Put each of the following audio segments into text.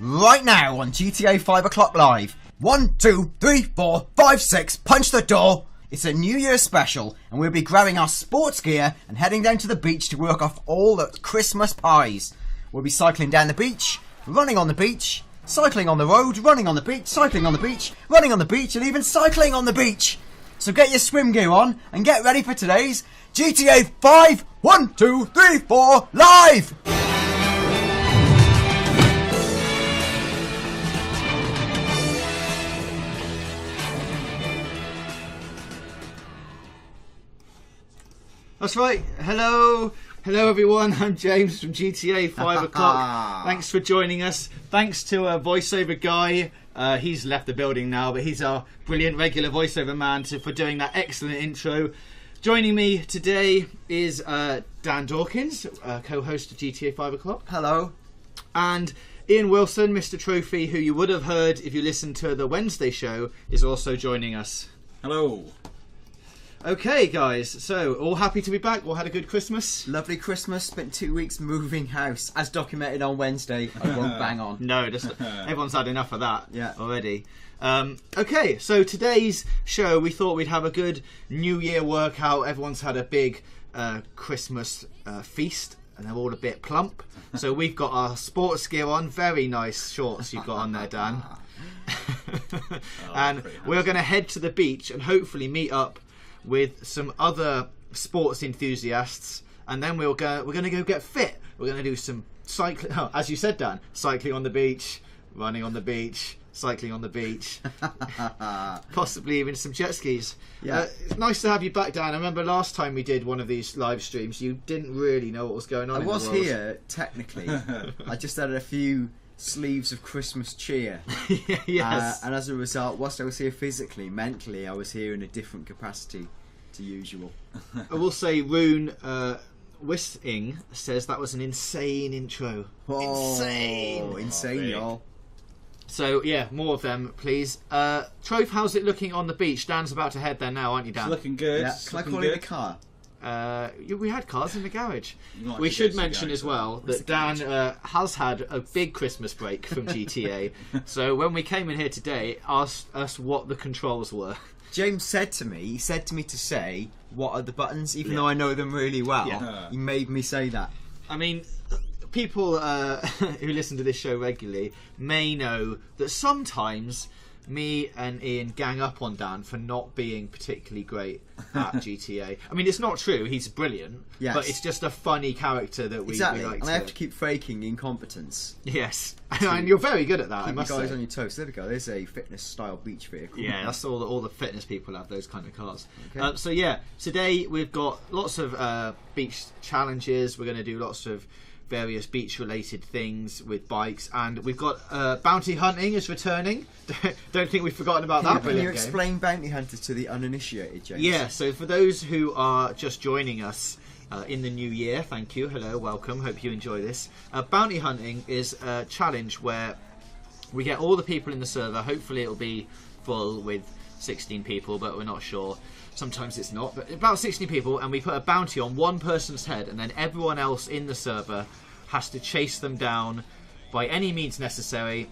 right now on GTA 5 o'clock live. 1, 2, 3, 4, 5, 6, punch the door. It's a New Year special, and we'll be grabbing our sports gear and heading down to the beach to work off all the Christmas pies. We'll be cycling down the beach, running on the beach, cycling on the road, running on the beach, cycling on the beach, running on the beach, and even cycling on the beach. So get your swim gear on and get ready for today's GTA 5 1, 2, 3, 4 live! That's right. Hello everyone. I'm James from GTA 5 o'clock. Thanks for joining us. Thanks to a voiceover guy. He's left the building now, but he's our brilliant regular voiceover man for doing that excellent intro. Joining me today is Dan Dawkins, co-host of GTA 5 o'clock. Hello. And Ian Wilson, Mr. Trophy, who you would have heard if you listened to the Wednesday show, is also joining us. Hello. Okay, guys, so all happy to be back? All had a good Christmas? Lovely Christmas. Spent 2 weeks moving house, as documented on Wednesday. I won't bang on. No, everyone's had enough of that already. Okay, so today's show, we thought we'd have a good New Year workout. Everyone's had a big Christmas feast, and they're all a bit plump. So we've got our sports gear on. Very nice shorts you've got on there, Dan. And we're going to head to the beach and hopefully meet up with some other sports enthusiasts, and then we're going to go get fit. We're going to do some cycling, as you said, Dan, cycling on the beach, running on the beach, cycling on the beach, possibly even some jet skis. Yeah. It's nice to have you back, Dan. I remember last time we did one of these live streams, you didn't really know what was going on. I was here, technically. I just had a few sleeves of Christmas cheer. Yes. And as a result, whilst I was here physically, mentally I was here in a different capacity to usual. I will say Rune Wisting says that was an insane intro. Insane, y'all. So yeah, more of them please. Trove, how's it looking on the beach? Dan's about to head there now, aren't you, Dan? It's looking good. Yeah. Can I call it a car? We had cars in the garage. We should mention as well that Dan has had a big Christmas break from GTA. So when we came in here today, asked us what the controls were. James said to me, to say, what are the buttons, even though I know them really well. Yeah. He made me say that. I mean, people who listen to this show regularly may know that sometimes me and Ian gang up on Dan for not being particularly great at GTA. I mean, it's not true. He's brilliant. Yes. But it's just a funny character that we exactly. like. And I have to keep faking incompetence. Yes. And you're very good at that, I must you guys say. on your toes. There we go. There's a fitness-style beach vehicle. Yeah, that's all the fitness people have, those kind of cars. Okay. So yeah, today we've got lots of beach challenges. We're going to do lots of various beach-related things with bikes, and we've got bounty hunting is returning. Don't think we've forgotten about that. Can you explain bounty hunters to the uninitiated, James? Yeah, so for those who are just joining us in the new year, thank you, hello, welcome, hope you enjoy this. Bounty hunting is a challenge where we get all the people in the server, hopefully it'll be full with 16 people, but we're not sure. Sometimes it's not, but about 16 people, and we put a bounty on one person's head, and then everyone else in the server has to chase them down by any means necessary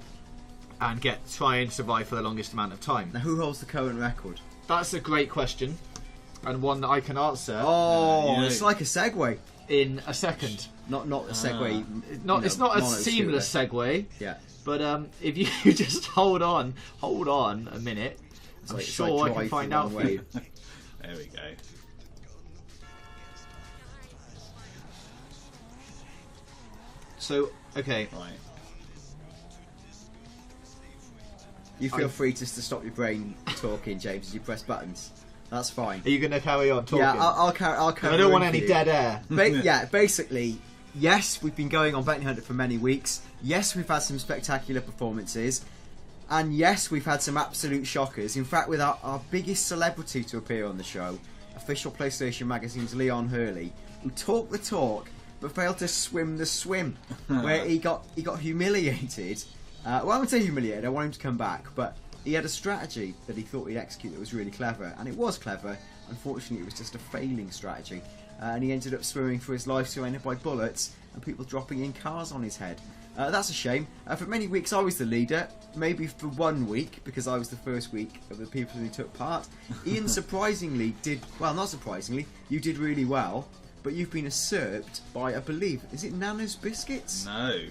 and try and survive for the longest amount of time. Now, who holds the current record? That's a great question, and one that I can answer. It's like a segue. In a second. Not a segue. It's not a seamless segue. Yeah. But if you just hold on a minute, I'm sure I can find out for you. There we go. So, okay. Right. You feel free just to stop your brain talking, James, as you press buttons. That's fine. Are you going to carry on talking? Yeah, I'll carry I don't want any dead air. Yeah, basically, yes, we've been going on Bounty Hunter for many weeks. Yes, we've had some spectacular performances. And yes, we've had some absolute shockers. In fact, with our biggest celebrity to appear on the show, official PlayStation Magazine's Leon Hurley, who talked the talk but failed to swim the swim, where he got humiliated. Well, I wouldn't say humiliated, I want him to come back, but he had a strategy that he thought he'd execute that was really clever, and it was clever. Unfortunately, it was just a failing strategy, and he ended up swimming for his life, surrounded by bullets, for people dropping in cars on his head. That's a shame. For many weeks I was the leader, maybe for 1 week, because I was the first week of the people who took part. Ian surprisingly did, well, not surprisingly, you did really well, but you've been usurped by, I believe, is it Nana's Biscuits?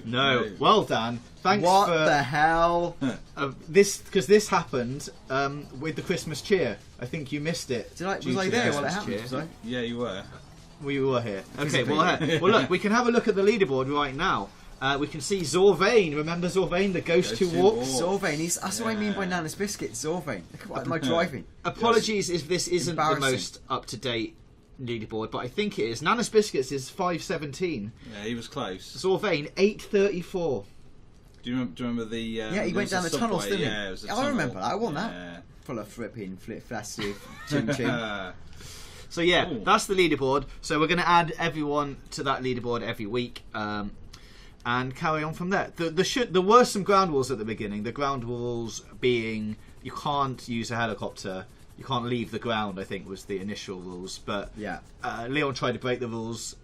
No. Well, Dan, thanks What for... the hell? Because this happened with the Christmas cheer. I think you missed it. Was I there while it happened? Was I? Yeah, you were. We were here. Okay, well, look, we can have a look at the leaderboard right now. We can see Zorvain. Remember Zorvain, the ghost who walks? Zorvain, that's what I mean by Nana's Biscuits, Zorvain. Look at what am I driving. Apologies if this isn't the most up-to-date leaderboard, but I think it is. Nana's Biscuits is 5:17. Yeah, he was close. Zorvain, 8:34. Do you remember the... yeah, he went down the tunnels, didn't he? Yeah, it was a I remember that. I won yeah. that. Full of flipping, flashy, chim chim. So yeah, Ooh. that's the leaderboard. So we're going to add everyone to that leaderboard every week. And carry on from there. There were some ground rules at the beginning. The ground rules being you can't use a helicopter, you can't leave the ground, I think was the initial rules. But Yeah. Leon tried to break the rules,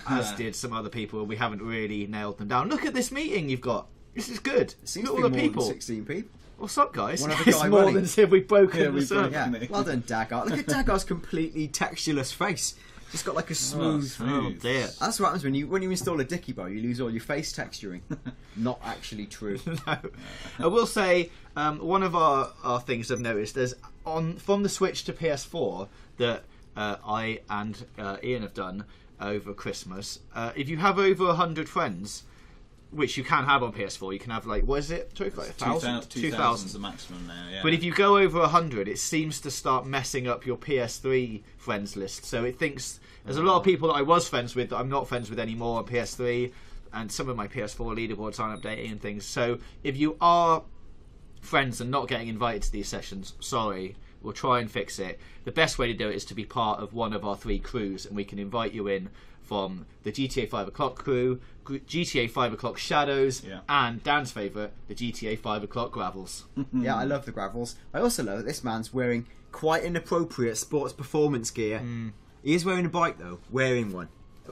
as did some other people. We haven't really nailed them down. Look at this meeting you've got. This is good. It seems Look to at be all more the people. than 16 people. What's up, guys? One other It's guy more running. than as if we've broken Yeah, the we've server. broken Yeah, well done, Dagar. Look at Dagar's completely textureless face. Just got like a smooth... Oh dear. That's what happens when you install a Dicky Bow. You lose all your face texturing. Not actually true. No. I will say one of our things I've noticed is from the Switch to PS4 that I and Ian have done over Christmas. If you have over 100 friends, which you can have on PS4, you can have like, what is it? 1,000? 2,000 is the maximum now. Yeah. But if you go over 100, it seems to start messing up your PS3 friends list. So it thinks there's a lot of people that I was friends with that I'm not friends with anymore on PS3, and some of my PS4 leaderboards aren't updating and things. So if you are friends and not getting invited to these sessions, sorry, we'll try and fix it. The best way to do it is to be part of one of our 3 crews, and we can invite you in from the GTA 5 o'clock crew, GTA 5 o'clock Shadows, and Dan's favourite, the GTA 5 o'clock Gravels. Yeah, I love the Gravels. I also love that this man's wearing quite inappropriate sports performance gear. He is wearing a bike though, wearing one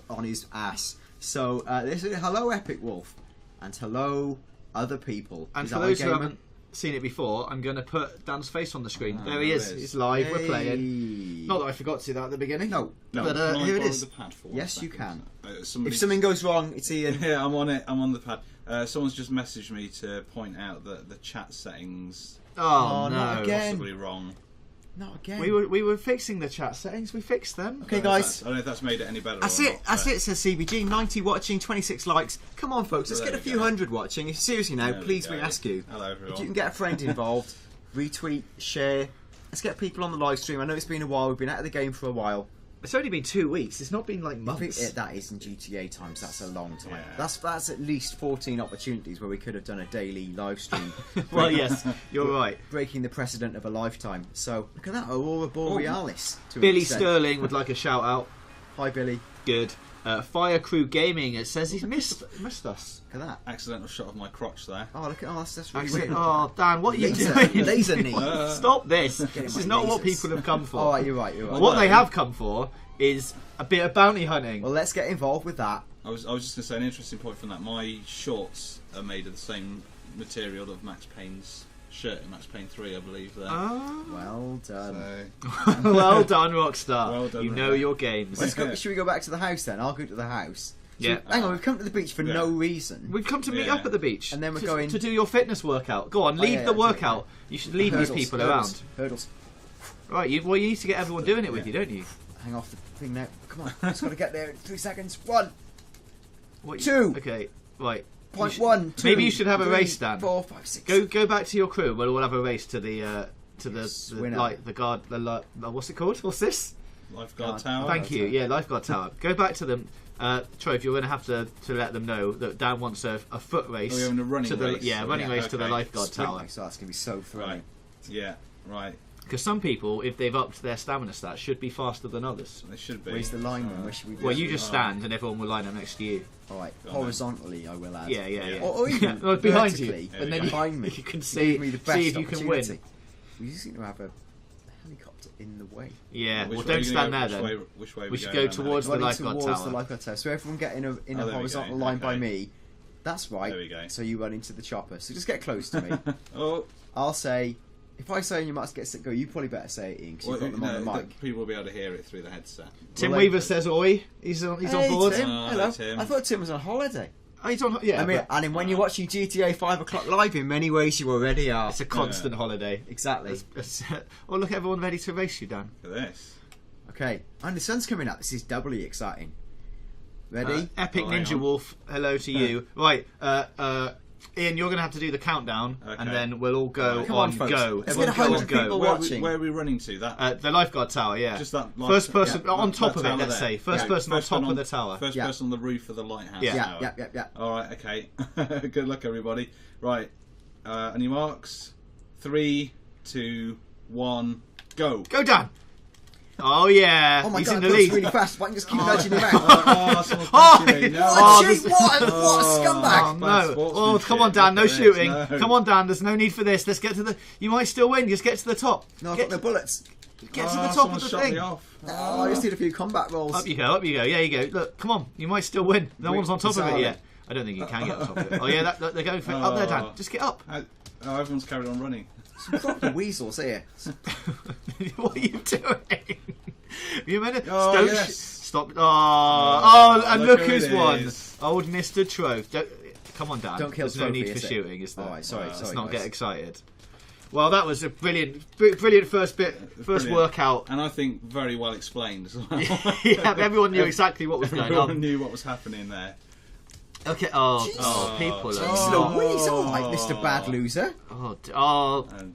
on his ass. So this is hello Epic Wolf, and hello other people. And Is for that those a who gamer? haven't seen it before, I'm going to put Dan's face on the screen. There he is. He's live. We're playing. Not that I forgot to do that at the beginning. No. But Can I here it borrow is. the pad for 1 Yes, you second? can. If Somebody- something goes wrong, it's Ian. Yeah, I'm on it. I'm on the pad. Someone's just messaged me to point out that the chat settings Oh, Oh, no. not again. possibly wrong. Not again. We were fixing the chat settings. We fixed them. Okay, I don't know if guys. I don't know if that's made it any better. That's or it. not, That's but- it. Says CBG. 90 watching, 26 likes. Come on, folks. Let's Well, get a there we few go. hundred watching. If seriously now, There we please, go. we ask you. Hello, If everyone. you can get a friend involved, retweet, share. Let's get people on the live stream. I know it's been a while. We've been out of the game for a while. It's only been 2 weeks. It's not been like I months. think that is in GTA times. That's a long time. Yeah. That's at least 14 opportunities where we could have done a daily live stream. Well, yes, you're right. Breaking the precedent of a lifetime. So look at that, Aurora Borealis. to an Billy extent. Sterling would like a shout out. Hi, Billy. Good. Fire Crew Gaming. It says he's missed us. Look at that. Accidental shot of my crotch there. Oh, look at that's really Actually, weird. oh, Dan, what are you Laser, doing? laser knee. Stop this. Getting This my is not what lasers. people have come for. All right, you're right. You're right. What they have come for is a bit of bounty hunting. Well, let's get involved with that. I was just going to say an interesting point from that. My shorts are made of the same material of Max Payne's shirt in Max Payne 3, I believe. There. Oh. Well done. So, Well done, Rockstar. Well done, you know Rockstar. your games. Let's go. Should we go back to the house then? I'll go to the house. Yeah. Hang on, we've come to the beach for Yeah. no reason. We've come to meet Yeah. up at the beach. And then we're to, going- to do your fitness workout. Go on, leave yeah, the that's it, workout. You should leave these people around. Hurdles. Right, you need to get everyone doing it with you, don't you? Hang off the thing now. Come on, just got to get there in 3 seconds. 1, What, 2. Okay, right. Point You should- 1, 2. Maybe you should have a 3, race, Dan. 4, 5, 6. Go back to your crew. We'll have a race to the winner. what's it called? What's this? Lifeguard Oh, Tower. Thank you. Yeah, lifeguard tower. Go back to them. Trove, you're going to have to let them know that Dan wants a foot race. Oh, you're having a running to the, race? Yeah, running race to the okay. lifeguard tower. So that's going to be so thrilling. Right. Yeah, right. Because some people, if they've upped their stamina stats, should be faster than others. They should be. Where's the lineman? Where should we be? Well, you just stand and everyone will line up next to you. Alright, Go on, then. horizontally I will add. Yeah. Or even Well, behind you, vertically, There and we then go. behind me. you can to see give me the best if you can win. opportunity. We seem to have a helicopter in the way. Yeah, Which well, way don't are you stand gonna there go? then. Which way We are should going go down towards the Running lifeguard towards tower. the lifeguard tower. So everyone get in a Oh, there we horizontal go. line by Okay. me. That's right. There we go. So you run into the chopper. So just get close to me. Oh, I'll say, if I say you must get set go, you probably better say it, Ian, because you've got them on the mic. people will be able to hear it through the headset. Tim Well, Weaver says oi. He's on Hey, board. Tim. Oh, Hello. Tim. I thought Tim was on holiday. Oh, he's on. Yeah, I mean, but and when you're watching GTA 5 o'clock live, in many ways you already are. it's a constant holiday. Exactly. Oh, look, everyone ready to race you, Dan. Look at this. Okay, and the sun's coming up. This is doubly exciting. Ready? Epic Oh, hang Ninja on. Wolf, hello to you. Right, Ian, you're going to have to do the countdown, Okay. and then we'll all go Come on, on folks. go. Let's Everyone get go on 100 people go. watching. Where are we running to? That The lifeguard tower, yeah. just that First person yeah, on that- top that of it, tower let's there. say. First Yeah, person on first top one of the tower. First Yeah. person on the roof of the lighthouse Yeah. tower. Yeah. All right, okay. Good luck, everybody. Right, on your marks. 3, 2, 1, go. Go, Dan! Oh, yeah. Oh my he's god, in the it goes lead. really fast. Why don't you just keep nudging him out? Oh, someone's Oh, punching me. No. What a this- cheat! What a scumbag! Oh, Bad no. sportsmanship. Oh, come on, Dan. No Look at this. shooting. No. Come on, Dan. There's no need for this. Let's get to the... You might still win. Just get to the top. No, I've Get got no bullets. Get to the top someone of the shot thing. me off. Oh, I just need a few combat rolls. Up you go, up you go. Yeah, you go. Look, come on. You might still win. No one's on top of it yet. I don't think you can get on top of it. Oh, yeah, they're going for it. Up there, Dan. Just get up. Oh, everyone's carried on running. Some proper weasels here. What are you doing? You meant to Oh, don't yes. stop. Oh, and look who who's it won. is. Old Mr. Trove. Come on, Dan. Don't kill There's no Trophy, need for is it? shooting, is there? All right, sorry, Let's sorry, not guys. get excited. Well, that was a brilliant first Brilliant. workout. And I think very well explained as well. Yeah, everyone knew exactly what was going Everyone on. knew what was happening there. Okay. Jeez. Oh, people He's are. Louise, all right, Mr. Bad Loser.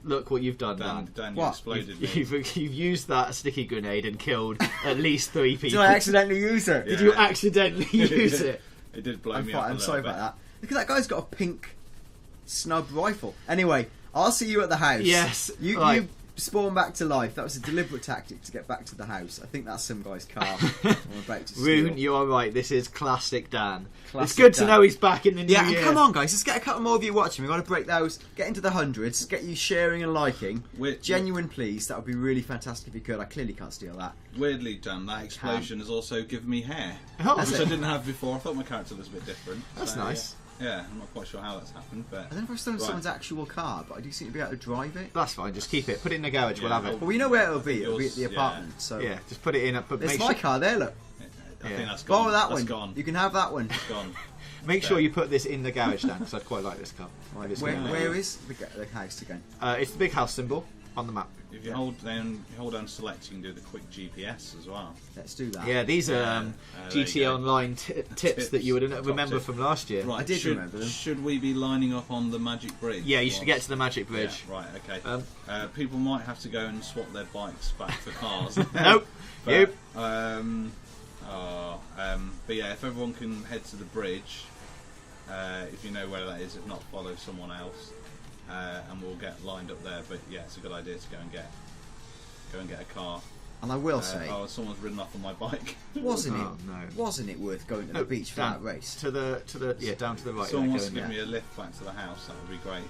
Look what you've done, Dan, Dan. Dan you What? exploded me. You've used that sticky grenade and killed at least 3 people. Did I accidentally use it? Did you accidentally use it? It did blow I'm me fine, up a I'm little sorry bit. about that. Look at that guy's got a pink snub rifle. Anyway, I'll see you at the house. Yes, You right. you spawn back to life. That was a deliberate tactic to get back to the house. I think that's some guy's car. I'm about to steal. Rune, you are right. This is classic Dan. It's Classic good to Dan. know he's back in the new Yeah, and year. come on, guys. Let's get a couple more of you watching. We've got to break those. Get into the hundreds. Get you sharing and liking. Genuine, please. That would be really fantastic if you could. I clearly can't steal that. Weirdly, Dan, that explosion has also given me hair. Oh, That's Which it. I didn't have before. I thought my character was a bit different. That's So, nice. Yeah, I'm not quite sure how that's happened, but... I don't know if I've stolen Right. someone's actual car, but I do seem to be able to drive it. That's fine. Just keep it. Put it in the garage. We'll Yeah, have it. Well, we know where it'll be. It'll be at Yours, the yeah. apartment. So Yeah, just put it in. But It's make my sure, car there. Look. I Yeah. think that's Go gone. with that That's one. gone. You can have that one. It's gone. make sure you put this in the garage, Dan, because I quite like this car. Right, It's where, gonna- where is the house again? It's the big house symbol on the map. If you hold down select, you can do the quick GPS as well. Let's do that. Yeah, these are there you GTA go. Online tips that you would Top remember tip. from last year. Right, I did should, remember them. Should we be lining up on the Magic Bridge? Yeah, you should Or- get to the Magic Bridge. Yeah, right, okay. People might have to go and swap their bikes back for cars. Nope. But, Nope. but yeah, if everyone can head to the bridge, if you know where that is, if not, follow someone else, and we'll get lined up there. But yeah, it's a good idea to go and get a car. And I will say, Oh, someone's ridden off on my bike. wasn't Oh, it? no. Wasn't it worth going to No, the beach for Dan, that race? To the down to the right. Someone there, wants to going give there. me a lift back to the house. That would be great.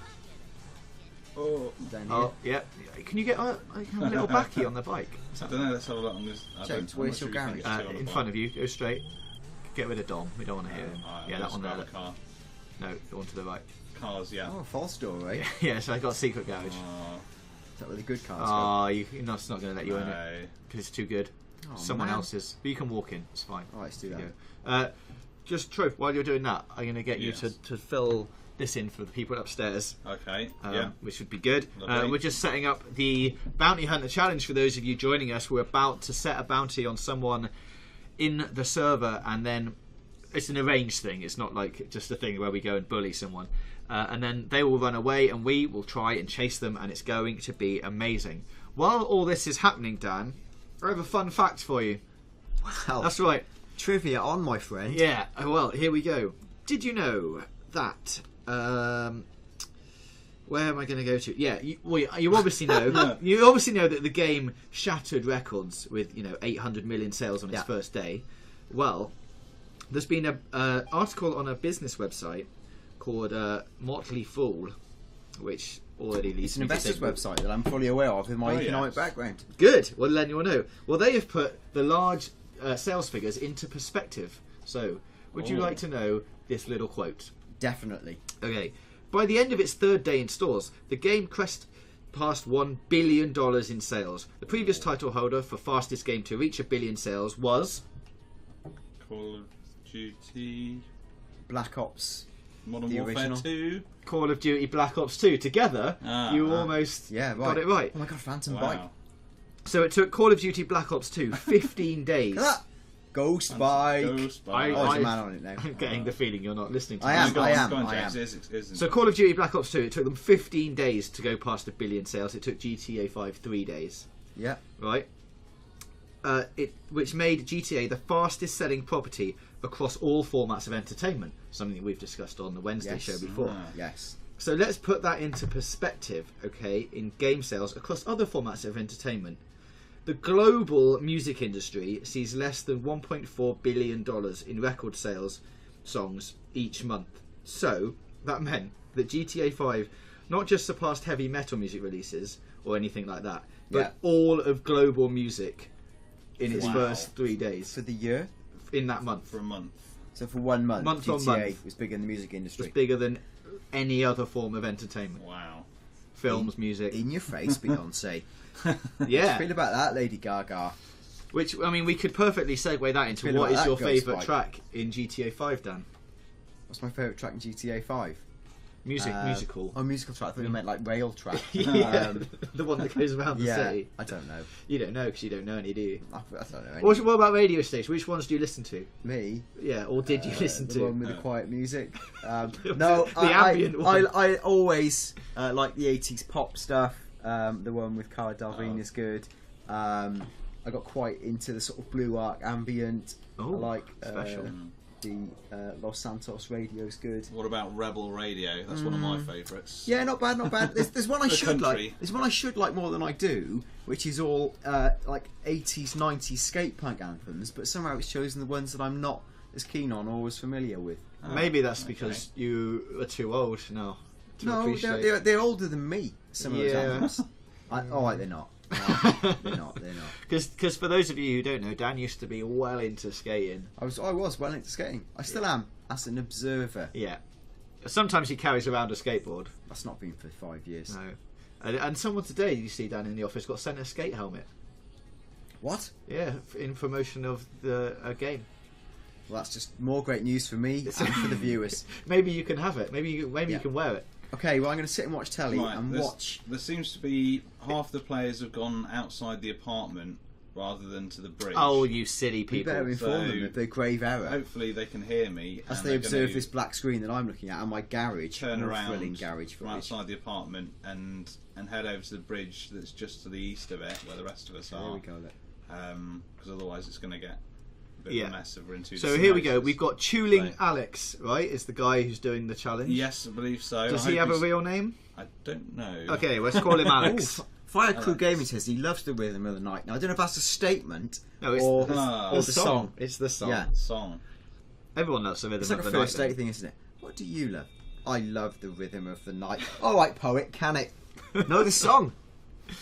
Oh, Down here. Oh, yeah. Can you get a little backy on the bike? I don't know. Let's have a look. James, where's your garage? In front of you, go straight. Get rid of Dom. We don't want to hear him. Yeah, that one there. Grab a car. No, the one to the right. Cars, yeah. Oh, false door, eh? Yeah, so I got a secret garage. Oh, Is that where the good cars go? Oh, you're not going to let you in it no. because it's too good. Oh, Someone man. else's. But you can walk in. It's fine. All right, let's do that. There you go. Just Trope, while you're doing that, I'm going to get you Yes. to fill this in for the people upstairs. Okay, yeah. Which would be good. Lovely. We're just setting up the Bounty Hunter Challenge for those of you joining us. We're about to set a bounty on someone in the server, and then it's an arranged thing. It's not like just a thing where we go and bully someone. And then they will run away, and we will try and chase them, and it's going to be amazing. While all this is happening, Dan, I have a fun fact for you. Wow. That's right. Trivia on, my friend. Yeah, well, here we go. Did you know that... where am I going to go to? Yeah, you obviously know. You obviously know that the game shattered records with 800 million sales on its first day. Well, there's been an article on a business website called Motley Fool. which already leads It's an me to investors think, website that I'm fully aware of with my economic background. Good. Well, then you'll know. Well, they have put the large sales figures into perspective. So, would you like to know this little quote? Definitely. Okay. By the end of its third day in stores, the game passed $1 billion in sales. The previous title holder for fastest game to reach $1 billion sales was Call of Duty, Black Ops. Modern The Warfare original. 2. Call of Duty Black Ops 2. Together, you almost got it right. Oh my god, Phantom Wow. Bike. So it took Call of Duty Black Ops 2 15 days. Look at that. Ghost Bike. Ghost Bike. Oh, there's a man on it now. I'm getting the feeling you're not listening to I me. am. Go on, I am. James. It is So Call of Duty Black Ops 2, it took them 15 days to go past $1 billion sales. It took GTA 5 3 days. Yeah. Right? Which made GTA the fastest selling property across all formats of entertainment. Something that we've discussed on the Wednesday Yes. show before. Yes. So let's put that into perspective, okay, in game sales across other formats of entertainment. The global music industry sees less than $1.4 billion in record sales songs each month. So that meant that GTA 5 not just surpassed heavy metal music releases or anything like that, but all of global music in its first 3 days For the year. in that month. for a month. So for 1 month, Month on GTA month. was big in the music industry. It's bigger than any other form of entertainment. Wow. Films, music. In your face, Beyonce. Yeah. Feel about that, Lady Gaga. Which, I mean, we could perfectly segue that into Feel what about is that, your Ghost favourite Bike. track in GTA 5, Dan? What's my favourite track in GTA 5? Musical. Oh, musical track. I thought you meant like rail track. Yeah, the one that goes around the yeah. city. I don't know. You don't know because you don't know any, do you? I don't know. What about radio stations? Which ones do you listen to? Me? Yeah, or did you listen the to? one with the quiet music. No, The ambient one. I always like the 80s pop stuff. The one with Cara Delevingne is good. I got quite into the sort of Blue Arc ambient. Oh, I like special. the Los Santos radio is good. What about Rebel Radio? That's one of my favourites. Yeah, not bad, not bad. There's one I The should country. like. There's one I should like more than I do, which is all like 80s, 90s skate punk anthems. But somehow it's chosen the ones that I'm not as keen on or as familiar with. Maybe that's because you are too old now to No, appreciate. they're older than me. Some of those Yeah. anthems. They're not. No, they're not. Because for those of you who don't know, Dan used to be well into skating. I was well into skating. I still am as an observer. Yeah. Sometimes he carries around a skateboard. That's not been for 5 years. No. And someone today you see Dan in the office got sent a skate helmet. What? Yeah, in promotion of the game. Well, that's just more great news for me and for the viewers. Maybe you can have it. Maybe you can wear it. Okay, well, I'm going to sit and watch telly Right, and watch. There seems to be half the players have gone outside the apartment rather than to the bridge. Oh, you silly We people! better inform them of their grave error Hopefully they can hear me as and they they're observe gonna this black screen that I'm looking at and my garage. turn more around thrilling garage from footage. outside the apartment and head over to the bridge that's just to the east of it, where the rest of us There are. we go. Look. Because otherwise it's going to get a bit of a mess if we're in two So different here we go. houses. We've got Tuling So- Alex, right? Is the guy who's doing the challenge? Yes, I believe so. Does I he hope have a he's- real name? I don't know. Okay, let's call him Alex. Fire Crew Gaming says he loves the rhythm of the night. Now I don't know if that's a statement No, it's or, Ah. or the the song. song. It's the song. Yeah. Song. Everyone loves the rhythm It's like of a the first night. date thing, isn't it? What do you love? I love the rhythm of the night. All right, poet, can it? No, the song.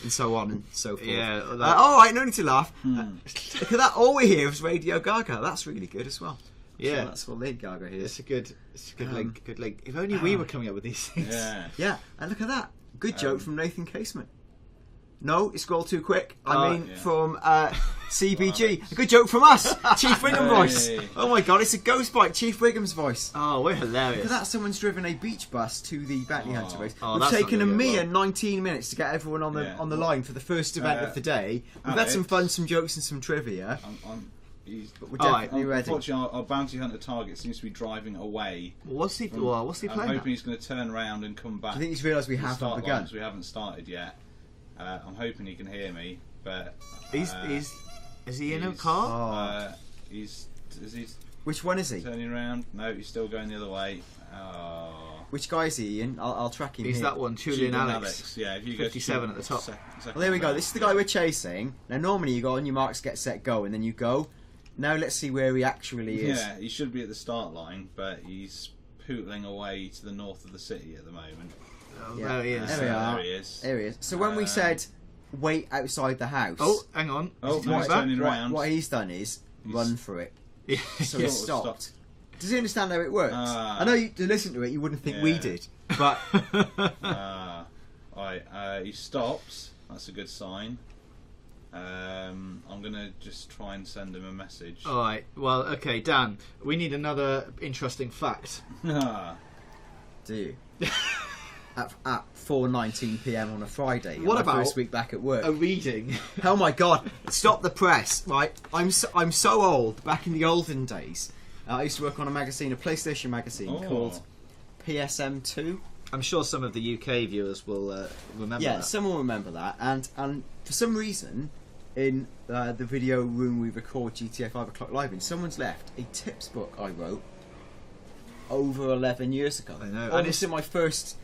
And so on and so forth. Yeah, all right, no need to laugh. Look at that. All we hear is Radio Gaga. That's really good as well. I'm Yeah. sure that's what Lady Gaga hears. It's a good link. Good link. If only we were coming up with these things. Yeah. Yeah, and look at that. Good joke from Nathan Casement. No, it scrolled too quick. I mean, yeah. from CBG. A good joke from us, Chief Wiggum voice. Hey. Oh my god, it's a ghost bike, Chief Wiggum's voice. Oh, we're hilarious. Look at that, someone's driven a beach bus to the Bounty Hunter race. Oh, We've that's not taken a gonna go mere well. 19 minutes to get everyone on the Yeah. on the line for the first event of the day. We've had some Alex. fun, some jokes and some trivia, He's, but we're All right. definitely ready. Unfortunately, our bounty hunter target seems to be driving away. What's he playing? I'm at? hoping he's going to turn around and come back. I think he's realised we to the haven't start line, begun. 'cause we haven't started yet. I'm hoping he can hear me, but Is he in a he's- car? is he Which one is he? turning around? No, he's still going the other way. Oh. Which guy is he, Ian? I'll track him He's here. that one, Julian Julian Alex. Yeah, if you go to 57 at the top. Well, there we go. This is the guy we're chasing. Now, normally you go on your marks, get set, go, and then you go. Now let's see where he actually is. Yeah, he should be at the start line, but he's pootling away to the north of the city at the moment. Oh, Yeah. there he is. There we are. There he is. There he is. So when we said wait outside the house, Oh, hang on. Oh, Is he coming he's back? turning around. what he's done is run for it. Yeah. So Yeah. he stopped. Does he understand how it works? Ah. I know you to listen to it, you wouldn't think we Yeah. did, but Right, he stops. That's a good sign. I'm gonna just try and send him a message. All right. Well, okay, Dan. We need another interesting fact. Ah, do you? at 4:19 p.m. on a Friday. What my about first week back at work? A reading. Oh my god! Stop the press! Right, I'm so old. Back in the olden days, I used to work on a magazine, a PlayStation magazine called PSM2. I'm sure some of the UK viewers will remember Yeah, that. some will remember that. And for some reason, in the video room we record GTA 5 o'clock live in, someone's left a tips book I wrote over 11 years ago. I know, and Almost in my first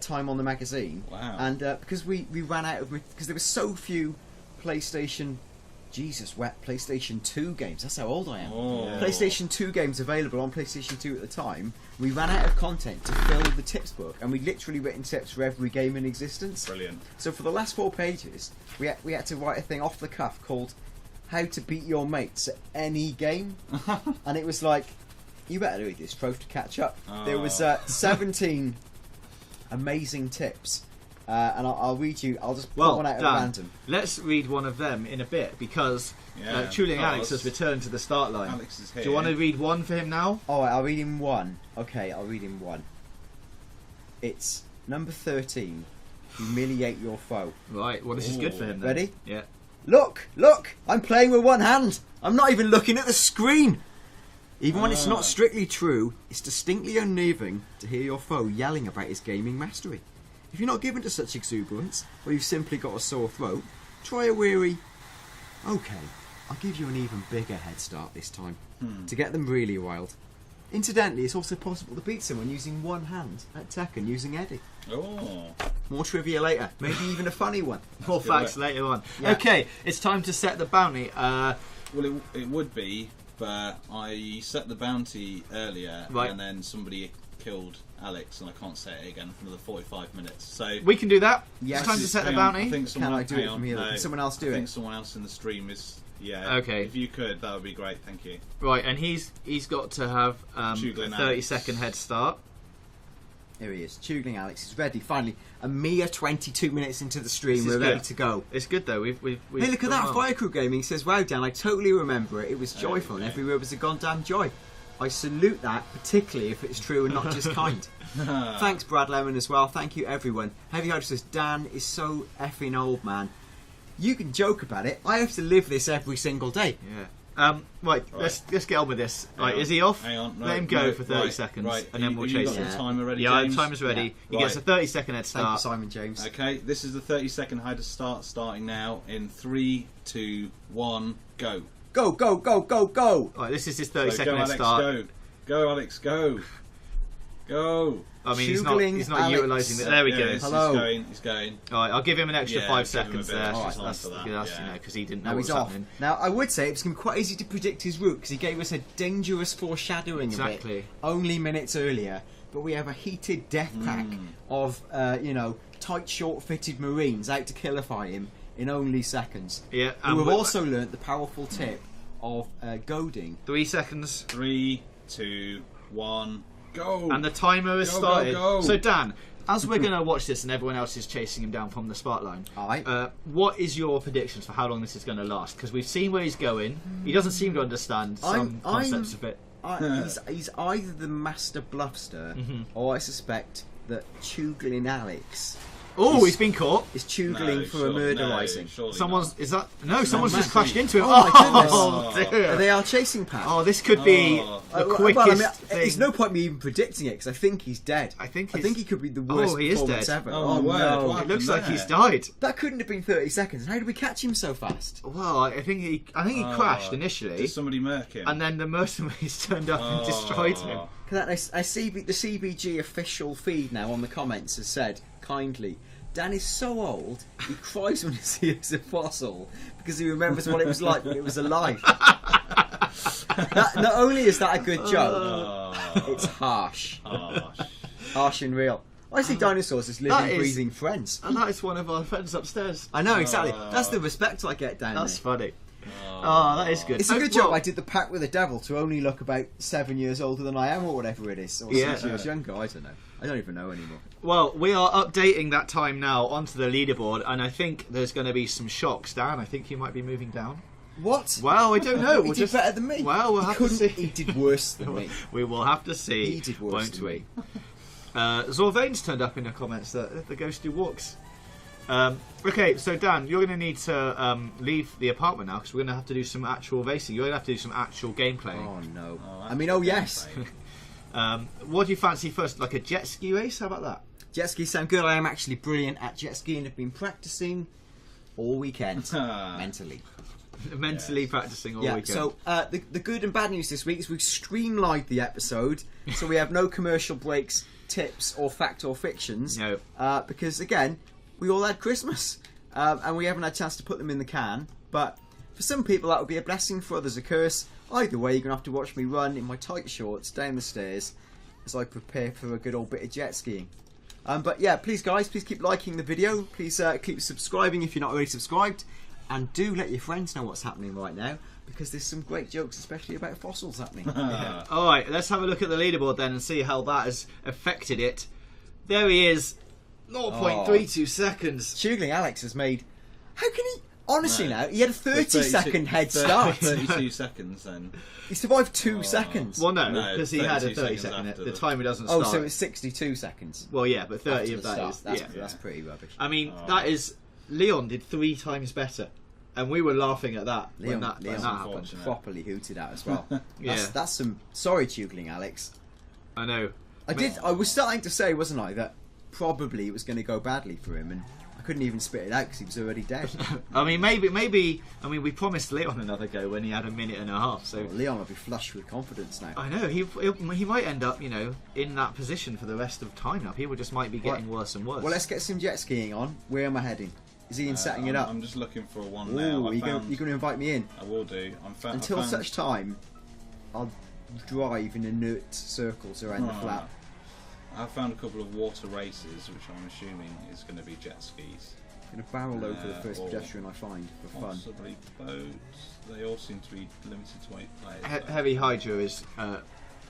time on the magazine. Wow. And because we ran out of, because there were so few PlayStation 2 games. That's how old I am. Oh. Yeah. PlayStation 2 games available on PlayStation 2 at the time. We ran out of content to fill the tips book, and we'd literally written tips for every game in existence. Brilliant. So for the last 4 pages, we had to write a thing off the cuff called "How to Beat Your Mates at Any Game," and it was like, you better read this, Trove, to catch up. There was 17 amazing tips. And I'll read you. I'll just pull one out at Dan, random. let's read one of them in a bit because Yeah, Chuling of Alex course. has returned to the start line. Alex is here. Do you want to read one for him now? Alright, I'll read him one. Okay, I'll read him one. It's number 13. Humiliate your foe. Right. Well, this is good for him. Then. Ready? Yeah. Look! I'm playing with one hand. I'm not even looking at the screen. Even when it's not strictly true, it's distinctly unnerving to hear your foe yelling about his gaming mastery. If you're not given to such exuberance, or you've simply got a sore throat, try a weary, okay, I'll give you an even bigger head start this time, to get them really riled. Incidentally, it's also possible to beat someone using one hand at Tekken using Eddie. Oh. More trivia later, maybe even a funny one. More good facts work. later on. Yeah. Okay, it's time to set the bounty. Well, it would be, but I set the bounty earlier, Right. and then somebody killed Alex, and I can't say it again for another 45 minutes. So We can do that. Yes. It's time to set the hang on, bounty. I think someone, I do hang it on, from here? no, Can someone else do I it? think someone else in the stream is. Yeah. Okay. If you could, that would be great. Thank you. Right, and he's got to have a Chugling 30-second Alex. head start. Here he is, Chugling Alex is ready. Finally, a mere 22 minutes into the stream, This we're is ready good. to go. It's good though. We've Hey, look at done that! well. Fire Crew Gaming says, "Wow, Dan, I totally remember it. It was joyful, and every word was a goddamn joy." I salute that, particularly if it's true and not just kind. Thanks, Brad Lemon, as well. Thank you, everyone. Heavy Hyde says, "Dan is so effing old, man. You can joke about it. I have to live this every single day." Yeah. Right, let's get on with this. Right, Hang is on, he off? hang on, Let no, him go no, for 30 right, seconds, right. and then You- we'll you chase got him. the timer ready, Yeah, James? the timer's ready. Yeah. He gets a Right. 30-second head Thank you, start. Simon James. Okay, this is the 30-second head start starting now in 3, 2, 1, go. Go, go, go, go, go! Right, this is his So 30-second go, head Alex, start. go. Go, Alex, go. Go. I mean, Chugling he's not Alex. utilising it. There we Yeah, go. he's Hello. going. He's going. All right, I'll give him an extra Yeah, 5 give him a seconds bit of there. extra time That's, for that, you yeah. know, because he didn't know Now what he's was off. happening. Now, I would say it's going to be quite easy to predict his route because he gave us a dangerous foreshadowing of Exactly. it only minutes earlier. But we have a heated death pack of, tight, short-fitted Marines out to killify him in only seconds. Yeah, And and we've we- also learnt the powerful tip of goading. 3 seconds. 3, 2, 1, go. And the timer has Go, go, started. go. So, Dan, as we're going to watch this and everyone else is chasing him down from the spot line, Aye. what is your predictions for how long this is going to last? Because we've seen where he's going. He doesn't seem to understand some concepts of it. He's either the master bluffster, or I suspect that Chugling Alex Oh, he's been caught. is chugling for a murderising. Someone's someone's just man. crashed into him. Oh, my goodness. Oh, dear. They are chasing Pat. Oh, this could be the quickest well, I mean, thing. it's no point me even predicting it because I think he's dead. I think he could be the worst he is performance dead. ever. Oh, my word, no! what It looks like there? he's died. That couldn't have been 30 seconds. How did we catch him so fast? Well, I think he crashed initially, Did somebody murk him? and then the mercenaries turned up and destroyed him. I see the CBG official feed now on the comments has said kindly, Dan is so old he cries when he sees a fossil because he remembers what it was like when it was alive. Not only is that a good joke, Oh, It's harsh. harsh. Harsh and real. I see dinosaurs as living, breathing friends. And that is one of our friends upstairs. I know, exactly. That's the respect I get down That's there. funny. Oh, that is good. It's a good job I did the pact with the devil to only look about 7 years older than I am, or whatever it is. Or 6 years younger, I don't know. I don't even know anymore. Well, we are updating that time now onto the leaderboard, and I think there's going to be some shocks. Dan, I think you might be moving down. What? Well, I don't know. He did better than me. Well, we'll have to see. He did worse than me. We will have to see. He did worse won't than we? Zorvane's turned up in the comments that the ghost who walks. Okay, so Dan, you're going to need to leave the apartment now because we're going to have to do some actual racing. You're going to have to do some actual gameplay. Oh no! Yes. What do you fancy first? Like a jet ski race? How about that? Jet skis sound good. I am actually brilliant at jet skiing. I've been practicing all weekend mentally. Mentally practicing all weekend. So the good and bad news this week is we've streamlined the episode, so we have no commercial breaks, tips, or fact or fictions. No. Because again, we all had Christmas, and we haven't had a chance to put them in the can. But for some people, that would be a blessing. For others, a curse. Either way, you're gonna have to watch me run in my tight shorts down the stairs as I prepare for a good old bit of jet skiing. But yeah, please guys, please keep liking the video. Please keep subscribing if you're not already subscribed. And do let your friends know what's happening right now, because there's some great jokes, especially about fossils, happening. Yeah. Alright, let's have a look at the leaderboard then and see how that has affected it. There he is. 0.32 seconds. Chugling Alex has made... How can he... Honestly now, he had a 30-second head start. 32 seconds then. He survived 2 seconds. Well, no, because he had a 32 30-second. seconds The timer doesn't start. Oh, so it's 62 seconds. Well, yeah, but 30 After of the that start. is... That's pretty rubbish. I mean, that is... Leon did 3 times better. And we were laughing at that when that happened. Properly hooted at as well. Yeah. That's some... Sorry, Chugling Alex. I know. I was starting to say, wasn't I, that probably it was going to go badly for him, and I couldn't even spit it out because he was already dead. I mean, maybe. I mean, we promised Leon another go when he had a minute and a half. So Leon will be flush with confidence now. I know he might end up, in that position for the rest of time now. People just might be getting worse and worse. Well, let's get some jet skiing on. Where am I heading? Is Ian setting it up? I'm just looking for one Ooh, now. you're going to invite me in? I will do. Until such time, I'll drive in inert circles around the flat. I found a couple of water races, which I'm assuming is going to be jet skis. I'm going to barrel over the first pedestrian I find for fun. Possibly boats. They all seem to be limited to 8 players. Heavy Hydra is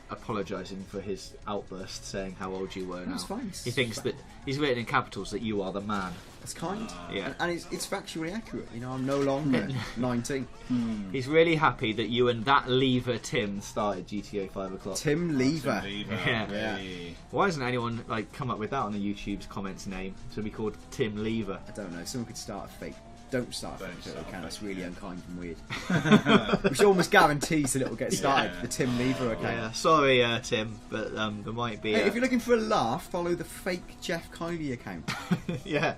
apologising for his outburst, saying how old you were now. That's fine. He thinks that he's written in capitals that you are the man. That's kind. Yeah. And it's factually accurate. I'm no longer 19. He's really happy that you and that lever Tim started GTA 5 o'clock. Tim Lever. Yeah. Hey. Why hasn't anyone come up with that on the YouTube's comments name to be called Tim Lever? I don't know. Someone could start a fake. Don't start a fake Twitter account. That's really account. unkind and weird. Which almost guarantees that it'll get started. Yeah. The Tim Lever account. Yeah, sorry, Tim, but there might be. Hey, if you're looking for a laugh, follow the fake Jeff Kiley account. Yeah.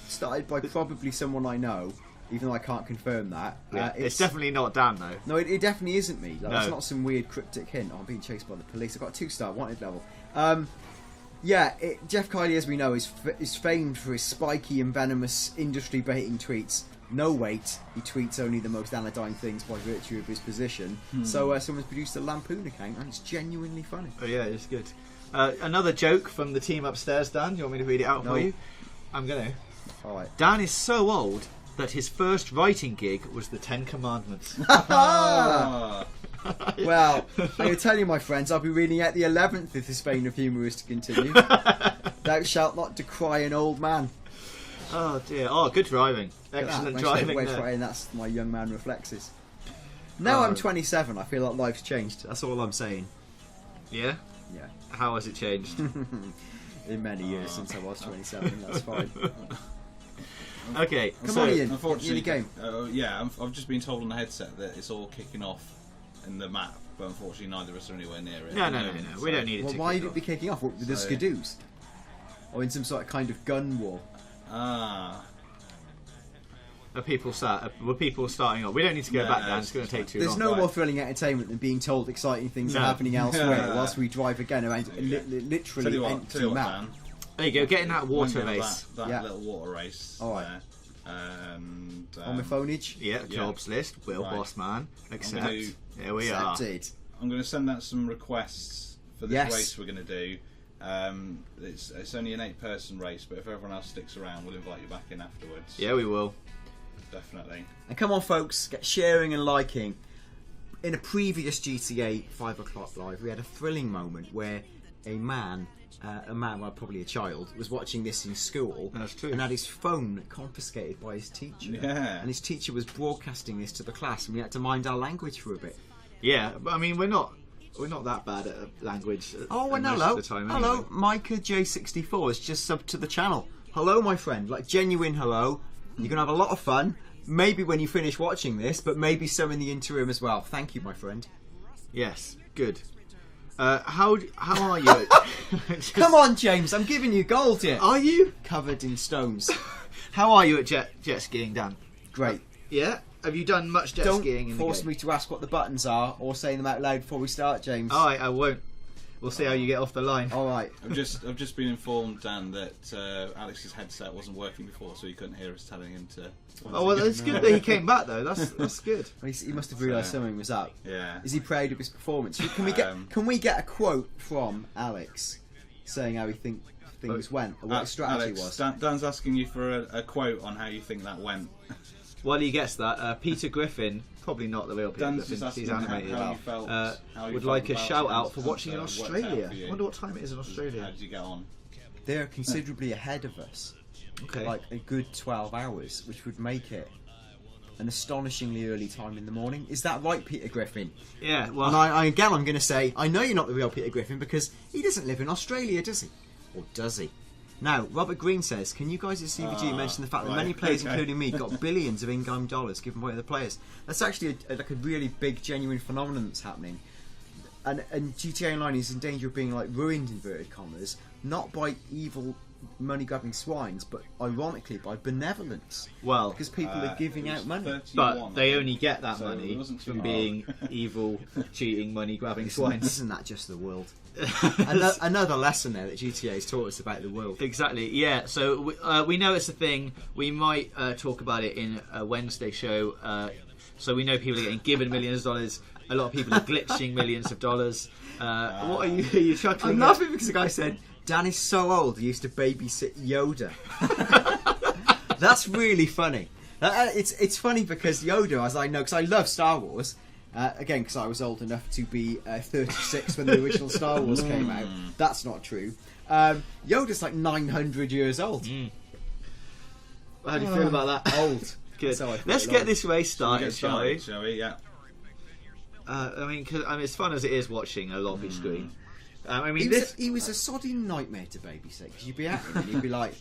Started by probably someone I know, even though I can't confirm that. Yeah, it's definitely not Dan though. No, it definitely isn't me. No. It's not some weird cryptic hint. Oh, I'm being chased by the police. I've got a 2-star wanted level. Jeff Kiley, as we know, is famed for his spiky and venomous industry-baiting tweets. No weight, he tweets only the most anodyne things by virtue of his position. So someone's produced a lampoon account, and it's genuinely funny. Oh yeah, it's good. Another joke from the team upstairs, Dan. Do you want me to read it out for you? I'm gonna. All right. Dan is so old that his first writing gig was the 10 Commandments. Well, I'm going to tell you, my friends, I'll be reading out the 11th if this vein of humour is to continue. Thou shalt not decry an old man. Oh dear. Oh, good driving. Excellent driving there. And that's my young man reflexes. Now I'm 27, I feel like life's changed. That's all I'm saying. Yeah? Yeah. How has it changed? In many years since I was 27, that's fine. Okay. Come on, Ian. Unfortunately, game. I've just been told on the headset that it's all kicking off in the map, but unfortunately neither of us are anywhere near it. No. We don't need it to why kick would it be kicking off? With the skidoos? Or in some sort of kind of gun war? Were people starting up? We don't need to go back down. It's going to take too long. There's no more thrilling entertainment than being told exciting things are happening elsewhere whilst we drive again around literally empty map. Dan, there you go. Get in that water race. That little water race. All right. And, on my phoneage. Yeah. Jobs list. Will Bossman. Accept. Here we Accepted. I'm going to send out some requests for this Yes. race we're going to do. It's only an 8-person race, but if everyone else sticks around, we'll invite you back in afterwards. Yeah, we will. Definitely. And come on, folks, get sharing and liking. In a previous GTA 5 o'clock live, we had a thrilling moment where a man, well, probably a child, was watching this in school. That's true. And had his phone confiscated by his teacher. Yeah. And his teacher was broadcasting this to the class, and we had to mind our language for a bit. Yeah, but I mean, we're not that bad at language. Oh, and most hello, of the time hello, anyway. Micah J64 has just subbed to the channel. Hello, my friend, like genuine hello. You're gonna have a lot of fun. Maybe when you finish watching this, but maybe some in the interim as well. Thank you, my friend. Yes, good. How are you? Come on, James, I'm giving you gold here. Are you? Covered in stones. How are you at jet skiing, Dan? Great. Yeah. Have you done much jet Don't skiing? force me to ask what the buttons are or say them out loud before we start, James. All right, I won't. We'll see how you get off the line. All right. I've just been informed, Dan, that Alex's headset wasn't working before, so he couldn't hear us telling him to. Oh well, it's good that he came back though. That's good. Well, he must have realised something was up. Yeah. Is he proud of his performance? Can we get a quote from Alex saying how he think things went or what his strategy Alex, was? Dan's asking you for a quote on how you think that went. While he gets that, Peter Griffin, probably not the real Peter Dan's Griffin, just he's asking animated. how you felt. How you Would felt like a about shout it out for and, watching in worked out Australia. for you. I wonder what time it is in How Australia. did you get on? They're considerably ahead of us. Okay. Like a good 12 hours, which would make it an astonishingly early time in the morning. Is that right, Peter Griffin? Yeah. Well, And again, I'm going to say, I know you're not the real Peter Griffin because he doesn't live in Australia, does he? Or does he? Now, Robert Green says, can you guys at CVG mention the fact that many players, including me, got billions of in-game dollars given by other players? That's actually like a really big, genuine phenomenon that's happening. And GTA Online is in danger of being like ruined, inverted commas, not by evil money-grabbing swines, but ironically by benevolence. well, Because people are giving out money. 31, but they I think. only get that So money it wasn't too from hard. being evil, cheating, money-grabbing swines. Isn't that just the world? Another lesson there that GTA has taught us about the world. Exactly. Yeah. So we know it's a thing. We might talk about it in a Wednesday show. So we know people are getting given millions of dollars. A lot of people are glitching millions of dollars. What are you chuckling? I'm at? laughing because the guy said, Dan is so old he used to babysit Yoda. That's really funny. It's funny because Yoda, as I know, because I love Star Wars, again, because I was old enough to be 36 when the original Star Wars came out. That's not true. Yoda's like 900 years old. How do you feel about that? Old. Good. So I feel Let's like- get this race started, shall we? Shall we? Yeah. I mean, as fun as it is watching a lobby screen. I mean, He was a sodding nightmare to babysit because you'd be at him and he'd be like,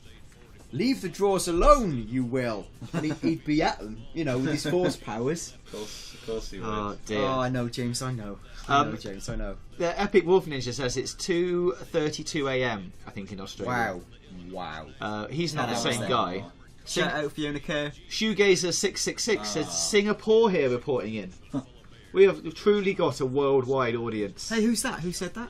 leave the drawers alone, you will. And he'd be at them, you know, with his force powers. Of course he would. Oh dear. Oh, I know, James, I know. I know, James, I know. The Epic Wolf Ninja says it's 2:32 a.m. I think in Australia. Wow. He's not the That same was guy. Shout out Fiona Kerr. Shoegazer666 says Singapore here reporting in. We have truly got a worldwide audience. Hey, who's that? Who said that?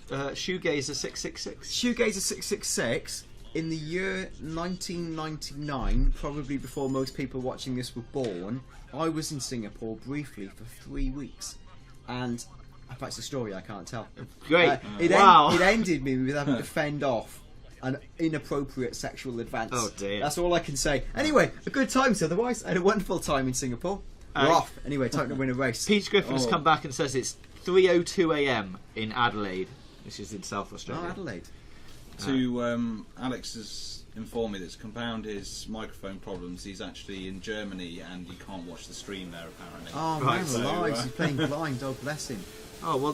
Shoegazer666. Shoegazer 666. In the year 1999, probably before most people watching this were born, I was in Singapore briefly for 3 weeks. And, in fact, it's a story I can't tell. Great. It ended me with having to fend off an inappropriate sexual advance. Oh, dear. That's all I can say. Anyway, a good time otherwise. I had a wonderful time in Singapore. We're off. Anyway, time to win a race. Peach Griffin has come back and says it's 3:02 a.m. in Adelaide, which is in South Australia. Oh, Adelaide. Alex has informed me that to compound his microphone problems, he's actually in Germany and he can't watch the stream there apparently. Oh, Right, man, so, lives. He's playing blind. Oh, bless him. Oh well,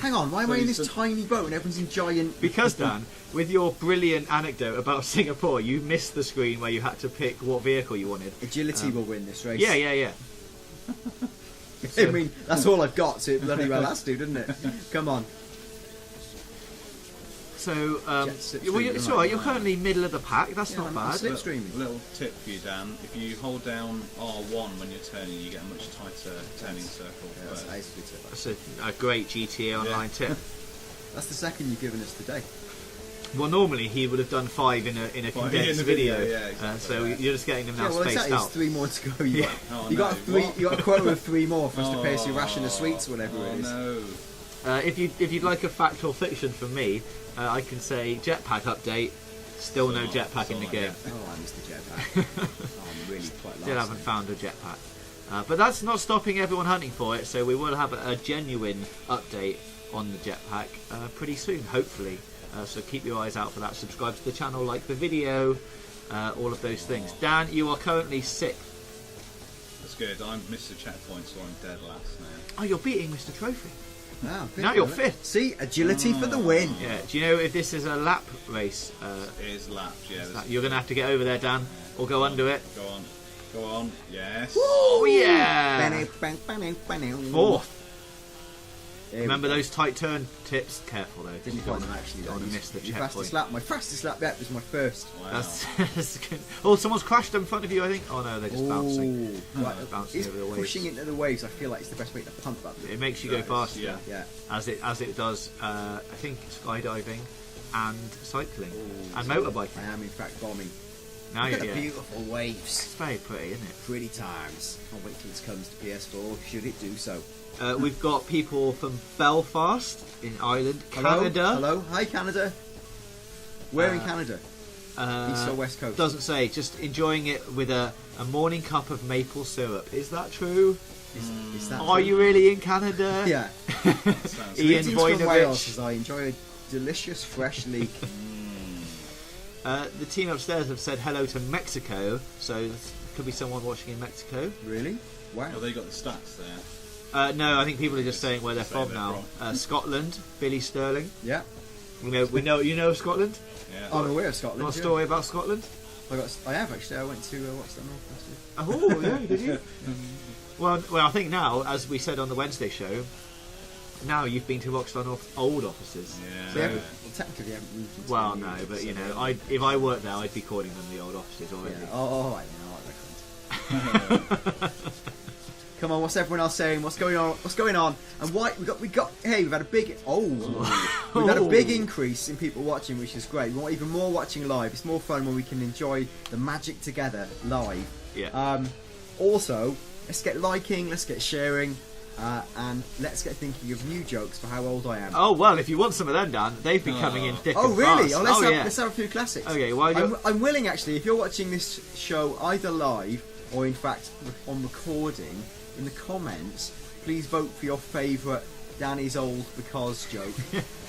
Hang on, why am I in this he's- tiny boat and everyone's in giant... because Dan, with your brilliant anecdote about Singapore, you missed the screen where you had to pick what vehicle you wanted. Agility will win this race. Yeah. I mean, that's all I've got, so it bloody well has to, doesn't it? Come on. So, Jet it's alright, you're currently middle of the pack, that's not I'm bad. slipstreaming. Little tip for you, Dan. If you hold down R1 when you're turning, you get a much tighter turning circle. Yeah, that's a good tip. That's a great GTA Online tip. That's the second you've given us today. Well, normally he would have done 5 in a condensed video. Yeah, exactly. So you're just getting them now well, spaced exactly. out. There's 3 more to go. You got, Oh, you got no. 3. What? You got a quota of 3 more for us to pay us your ration of sweets, or whatever it is. No. If you'd like a fact or fiction from me, I can say jetpack update. Still no jetpack in the game. Oh, I missed the jetpack. I'm really quite lost. Still haven't found a jetpack. But that's not stopping everyone hunting for it. So we will have a genuine update on the jetpack pretty soon, hopefully. So keep your eyes out for that. Subscribe to the channel, like the video, all of those things. Dan, you are currently 6th. That's good. I missed the checkpoint, so I'm dead last now. Oh, you're beating Mr. Trophy. Now you're 5th. See, agility for the win. Yeah. Do you know if this is a lap race? It is lapped, yeah. You're going to have to get over there, Dan, or go under it. Go on. Go on. Yes. Oh yeah. 4th. Remember those tight turn tips. Careful though. Didn't find them actually. Don't want to miss the fastest checkpoint. lap. My fastest lap yet was my first. Wow. That's good. Oh, someone's crashed in front of you, I think. Oh no, they're just bouncing. Right. Bouncing It's over the waves. pushing into the waves. I feel like it's the best way to pump up. It makes you go faster. Yeah. Yeah. As it does. I think skydiving and cycling and motorbiking. I am in fact bombing. Now Look you're at the yeah. beautiful waves. It's very pretty, isn't it? Pretty times. I'll wait till this comes to PS4. Should it do so? We've got people from Belfast in Ireland, Hello? Canada. Hello. Hi, Canada. Where in Canada? East or West Coast? Doesn't say. Just enjoying it with a morning cup of maple syrup. Is that true? Is that Are true? you really in Canada? Yeah. Sounds Ian Greetings from Wales Voinovich. as I enjoy a delicious fresh leek. The team upstairs have said hello to Mexico, so there could be someone watching in Mexico. Really? Wow. Well, they got the stats there. No, I think people are just saying where they're Saying from they're now. Scotland, Billy Sterling. Yeah. We know you know Scotland. Yeah. I'm aware of Scotland. Got a yeah. story about Scotland? I have actually. I went to watch that North last week. Oh, yeah, did you? well, I think now, as we said on the Wednesday show, now you've been to Rockstar North old offices. Yeah. So, well, technically, I haven't moved into Well, the new no, one, but so you know, yeah. if I worked there, I'd be calling them the old offices already. Yeah. Oh, I know. Come on, what's everyone else saying? What's going on? What's going on? And why we got? Hey, we've had a big we've had a big increase in people watching, which is great. We want even more watching live. It's more fun when we can enjoy the magic together live. Yeah. Also, let's get liking, let's get sharing, and let's get thinking of new jokes for how old I am. Oh well, if you want some of them, Dan, they've been coming in thick Oh and really? fast. Oh, let's have a few classics. Okay, why do I'm willing actually. If you're watching this show either live or in fact on recording, in the comments, please vote for your favourite Danny's old because joke.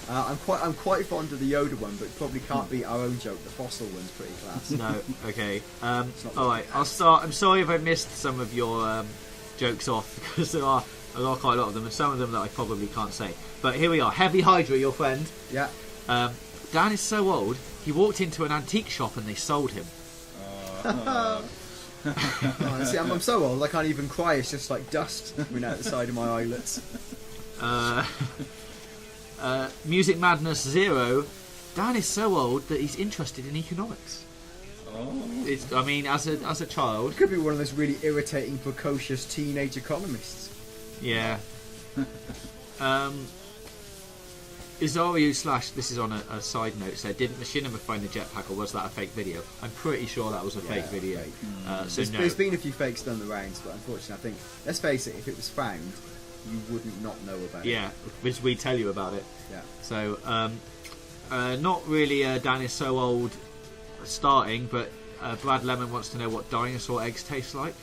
I'm quite fond of the Yoda one, but probably can't beat our own joke. The fossil one's pretty class. No, okay. not All right, I'll start. I'm sorry if I missed some of your jokes off because there are quite a lot of them, and some of them that I probably can't say. But here we are. Heavy Hydra, your friend. Yeah. Dan is so old. He walked into an antique shop and they sold him. Oh, see, I'm so old I can't even cry. It's just like dust coming out the side of my eyelets. Music Madness 0. Dan is so old that he's interested in economics. Oh. I mean, as a child. Could be one of those really irritating, precocious teenage economists. Yeah. Izaru / this is on a side note, said, didn't Machinima find the jetpack or was that a fake video? I'm pretty sure that was a fake video. So no. There's been a few fakes done the rounds, but unfortunately I think, let's face it, if it was found, you wouldn't not know about it. Yeah, which we tell you about it. Yeah. So, not really Dan is so old starting, but Brad Lemon wants to know what dinosaur eggs taste like.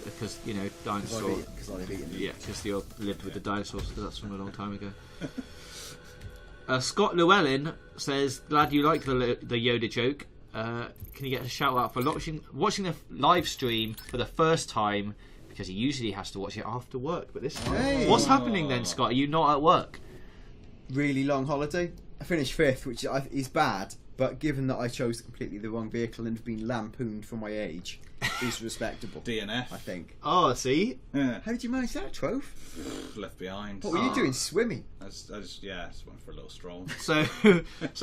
Because, you know, dinosaur... Because I've eaten them. Yeah, because you lived with the dinosaurs, because that's from a long time ago. Scott Llewellyn says, glad you like the Yoda joke. Can you get a shout out for watching the live stream for the first time, because he usually has to watch it after work, but this time... Hey. What's happening then, Scott? Are you not at work? Really long holiday. I finished 5th, which is bad, but given that I chose completely the wrong vehicle and have been lampooned for my age, is respectable. DNF. I think. Oh, see? Yeah. How did you manage that, Trove? Left behind. What were you doing? Swimming? I just went for a little stroll. So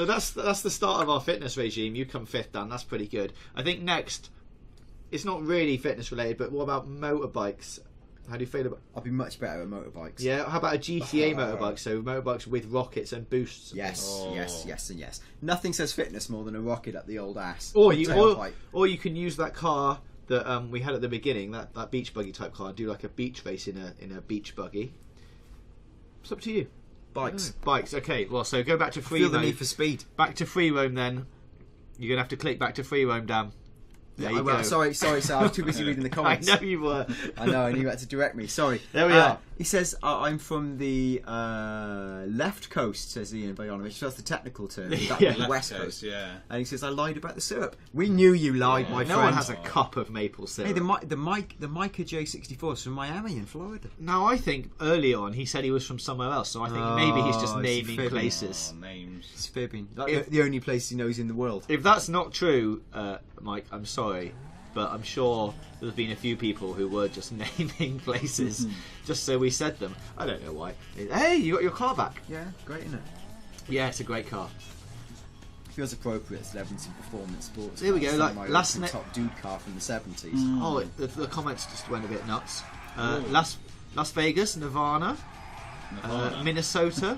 that's the start of our fitness regime. You come 5th, Dan. That's pretty good. I think next, it's not really fitness related, but what about motorbikes? How do you feel about? I'll be much better at motorbikes. Yeah. How about a GTA motorbike? So motorbikes with rockets and boosts. Yes, Oh. yes, and yes. Nothing says fitness more than a rocket up the old ass. Or you Tailpipe. you can use that car that we had at the beginning, that beach buggy type car, do like a beach race in a beach buggy. It's up to you. Bikes. Bikes. Okay. Well, so go back to free Feel the roam. need for speed. Back to free roam then. You're gonna have to click back to free roam, Dan. There you go. Sorry, I was too busy reading the I comments. know you were. I know, and you had to direct me. Sorry. There we are. He says, I'm from the left coast, says Ian Boyanovich. That's the technical term. That would be the west coast. Yeah. And he says, I lied about the syrup. We knew you lied, my No friend. one has a cup of maple syrup. Hey, the Micah J64 is from Miami in Florida. Now, I think early on he said he was from somewhere else, so I think maybe he's just Oh, naming fibbing. places. Oh, names. It's fibbing. If- The only place he knows in the world. If that's not true, Mike, I'm sorry, but I'm sure there's been a few people who were just naming places just so we said them. I don't know why. Hey, you got your car back. Yeah, great, isn't it? Yeah, it's a great car. Feels appropriate as Levinson Performance Sports. There we go, It's like my last open night- top dude car from the 70s. Oh, the comments just went a bit nuts. Las Vegas, Nirvana, Minnesota,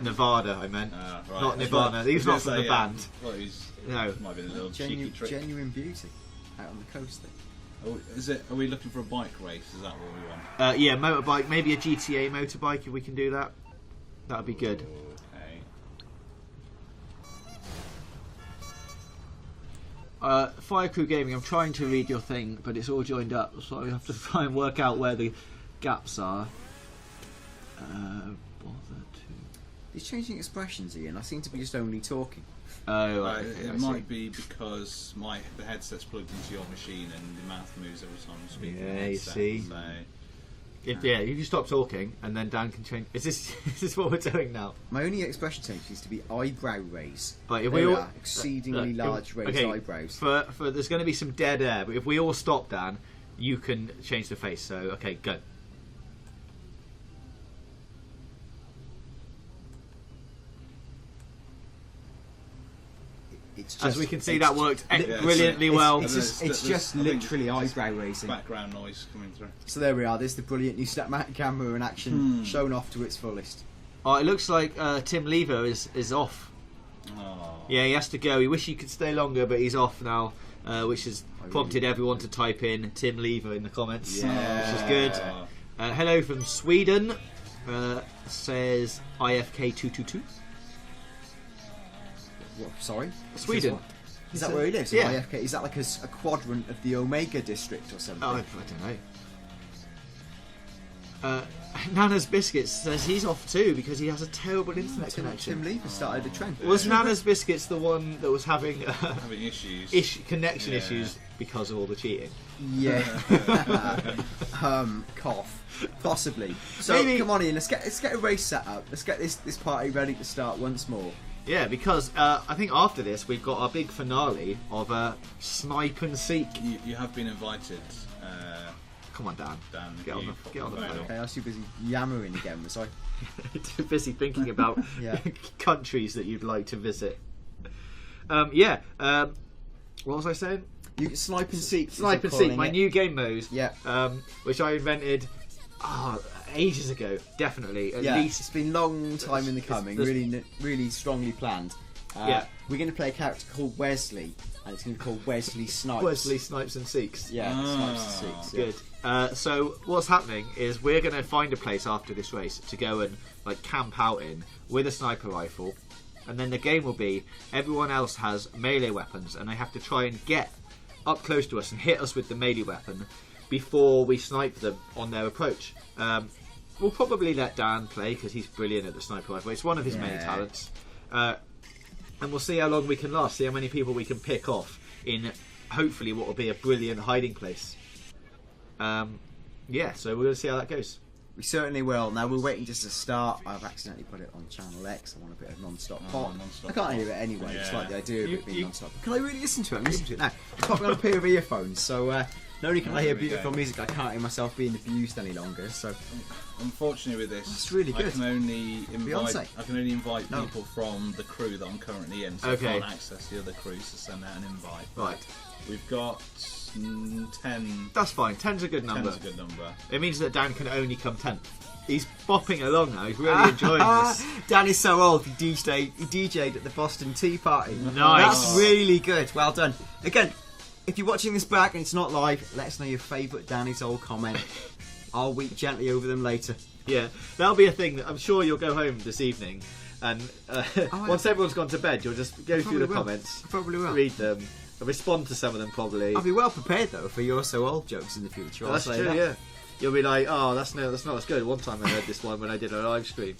Nevada. I meant Right. not Nirvana. He's not from the band. Well, he's No. might have been a little cheeky trick. Genuine beauty out on the coast there. Oh, are we looking for a bike race? Is that what we want? Yeah, motorbike. Maybe a GTA motorbike if we can do that. That would be good. Okay. Fire Crew Gaming, I'm trying to read your thing, but it's all joined up, so I have to try and work out where the gaps are. He's changing expressions, Ian. I seem to be just only talking. Oh, right. Okay, It I see. might be because the headset's plugged into your machine and the mouth moves every time I'm speaking. Yeah, the you headset, see. So. Yeah, you can stop talking, and then Dan can change. Is this what we're doing now? My only expression change is to be eyebrow raise. Right, if There we we all are, exceedingly large raised eyebrows. For there's going to be some dead air, but if we all stop, Dan, you can change the face. So okay, go. It's As we can see, that worked Yeah, brilliantly well. It's just I think literally it's eyebrow raising. Background noise coming through. So there we are. There's the brilliant new Snapmap camera in action, shown off to its fullest. Oh, it looks like Tim Lever is off. Oh. Yeah, he has to go. He wish he could stay longer, but he's off now, which has prompted everyone to type in Tim Lever in the comments, Yeah. which is good. Hello from Sweden, says IFK222. What, sorry? Sweden. Is that where he lives? Yeah. IFK? Is that like a quadrant of the Omega district or something? Oh, I don't know. Nana's Biscuits says he's off too because he has a terrible internet Tim connection. Lever started a trend. Was Nana's Biscuits the one that was having Having issues. connection Yeah. issues because of all the cheating? Yeah. Cough. Possibly. So Maybe- come on, Ian. Let's get a race set up. Let's get this party ready to start once more. Yeah, because I think after this we've got our big finale of Snipe and Seek. You have been invited, Come on, Dan. Dan. Get on the phone. Okay, I was too busy yammering again, was I? Too busy thinking about Yeah. countries that you'd like to visit. What was I saying? You can snipe and seek. Snipe and Seek, my new game mode. Yeah. Which I invented ages ago, definitely. At least it's been a long time in the coming. there's- Really strongly planned. Yeah. We're going to play a character called Wesley, and it's going to be called Wesley Snipes. Wesley Snipes and Seeks. Yeah, Snipes and Seeks. Yeah. Good. So what's happening is we're going to find a place after this race to go and like camp out in with a sniper rifle, and then the game will be everyone else has melee weapons, and they have to try and get up close to us and hit us with the melee weapon before we snipe them on their approach. We'll probably let Dan play because he's brilliant at the sniper rifle. It's one of his many Yeah. talents. And we'll see how long we can last, see how many people we can pick off in hopefully what will be a brilliant hiding place. So we're going to see how that goes. We certainly will. Now we're waiting just to start. I've accidentally put it on Channel X. I want a bit of non-stop pop. non-stop I can't pop. hear it anyway. It's Yeah. like the idea of it being You- non-stop. Can I really listen to it? I'm listening to it now. I've got a pair of earphones, so Not only can I hear There we beautiful go. music, I can't hear myself being abused any longer. So Unfortunately, with this, That's really good. I can only Beyonce. invite No. people from the crew that I'm currently in, so Okay. I can't access the other crews to send out an invite. Right. We've got 10. That's fine. 10's a good number. 10's a good number. It means that Dan can only come 10th. He's bopping along now. He's really enjoying this. Danny's so old. He DJ'd at the Boston Tea Party. Nice. That's really good. Well done. Again, if you're watching this back and it's not live, let us know your favourite Danny's old comment. I'll weep gently over them later. Yeah, that'll be a thing that I'm sure you'll go home this evening, and once everyone's gone to bed, you'll just go through the will. comments, I probably will. read them, respond to some of them probably. I'll be well prepared though for your so old jokes in the future. I'll That's say true, that. yeah. You'll be like, oh, that's not as good. One time I heard this one when I did a live stream.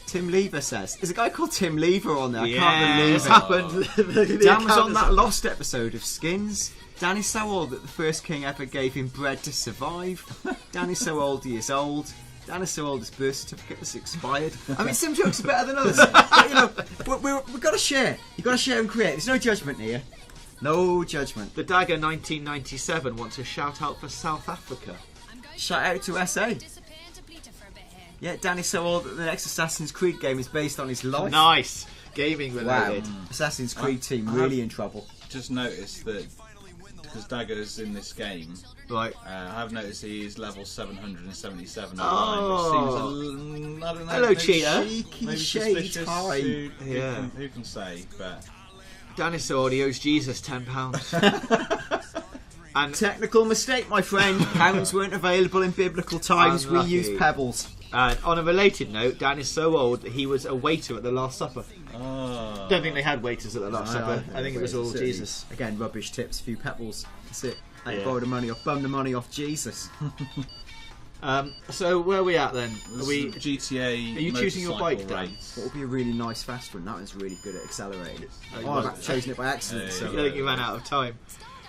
Tim Lever says, "There's a guy called Tim Lever on there. I Yeah, can't believe it's it." happened. The Dan was account on is that up. Lost episode of Skins. Danny's so old that the first king ever gave him bread to survive. Danny's so old he is old. Dan is so old his birth certificate was expired. I mean, some jokes are better than others. But, you know, we've got to share. You've got to share and create. There's no judgment here. No judgment. The Dagger 1997 wants a shout out for South Africa. Shout out to SA. Yeah, Danny's so old that the next Assassin's Creed game is based on his life. Nice. Gaming Wow. related. Assassin's Creed team really in trouble. Just noticed that because Dagger's in this game, Right. I've noticed he is level 777 Oh. online, which seems I don't know. Hello, maybe cheater. Cheeky Maybe shade suspicious. high. Who can say? But Dan is so old he owes Jesus £10. And Technical mistake, my friend. Pounds weren't available in biblical times. Unlucky. We used pebbles. on a related note, Dan is so old that he was a waiter at the Last Supper. oh, Don't think they had waiters at the Last Supper. I think it was all Certainly. Jesus. Again, rubbish tips, few pebbles. That's it. I Yeah. borrowed the money off, bum the money off Jesus. So where are we at then? Are This we? is GTA. Are you choosing your motorcycle bike, Dan? race. What would be a really nice fast one? That one's really good at accelerating. you I've might- chosen it by accident. Yeah, So I think you ran out of time.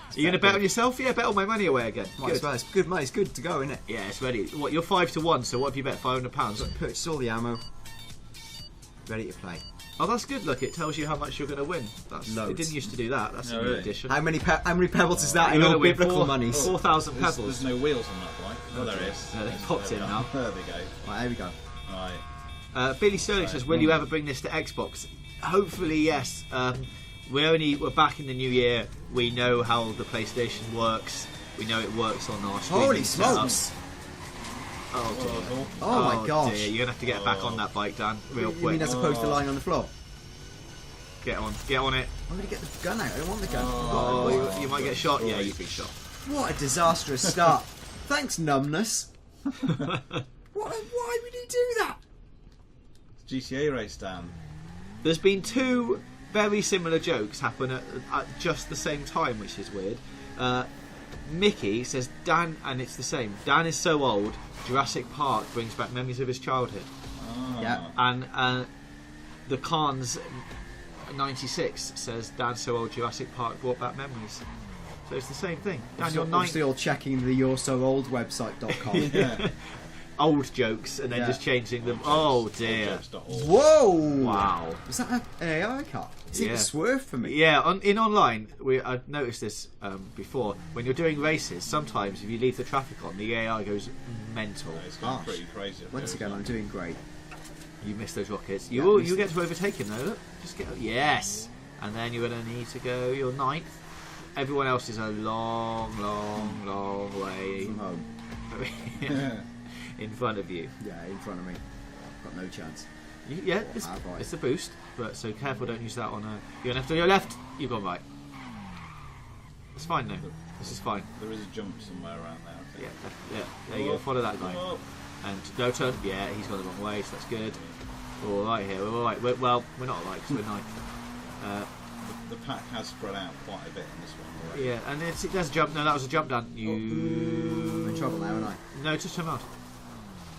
Are you going to bet on yourself? Yeah, bet all my money away again. might as well. It's good money. It's good to go, isn't it? Yeah, it's ready. What, you're 5-1, so what have you bet? £500? Purchase all the ammo. Ready to play. Oh, that's good. Look, it tells you how much you're going to win. It Loads. didn't used to do that. That's No, a new really? addition. How many pebbles is that You're in gonna all win biblical four- monies? 4,000 There's pebbles. no wheels on that bike. Oh, there is. No, they popped in now. There we go. Right, there we go. Right. Billy Sterling says, "Will you ever bring this to Xbox?" Hopefully, yes. We're back in the new year. We know how the PlayStation works. We know it works on our streaming Holy setup. smokes! Oh dear. Oh my gosh! Dear. You're gonna have to get back on that bike, Dan, real You quick. mean as opposed to lying on the floor? Get on it. I'm gonna get the gun out. I don't want the gun. Oh, you might get shot. Yeah, you've been shot. What a disastrous start. Thanks, numbness. Why would he do that? GTA race, Dan. There's been two very similar jokes happen at just the same time, which is weird. Mickey says, Dan, and it's the same. Dan is so old, Jurassic Park brings back memories of his childhood. Oh. Yeah. And the Khans 96 says, Dan's so old, Jurassic Park brought back memories. So it's the same thing. Dan, you're 9 Still checking the you're so old website.com. Yeah. old jokes and then Yeah. just changing them. Oh dear. Whoa! Wow. Was that an AI car? It's even Yeah. swerved for me. Yeah, in online, I've noticed this before. When you're doing races, sometimes if you leave the traffic on, the AI goes mental. It's going Gosh. pretty crazy. it Once feels again, like. I'm doing great. You miss those rockets. Yeah, You missed get to overtake him though. Look, just get yes, and then you're going to need to go your 9th. Everyone else is a long way From home. in front of you. Yeah, in front of me. Got no chance. Yeah, it's right. a boost, but so careful, don't use that on your left. On your left, you've gone right. It's fine now. This is fine. There is a jump somewhere around there. I think. Yeah. There you go. Follow that guy. Oh. And no turn. Yeah, he's gone the wrong way, so that's good. We're all right here. We're all right. We're not all right because we're 9th. The pack has spread out quite a bit in this one. Already. Yeah, and there's a jump. No, that was a jump, Dan. I'm in trouble now, aren't I? No, just turn around.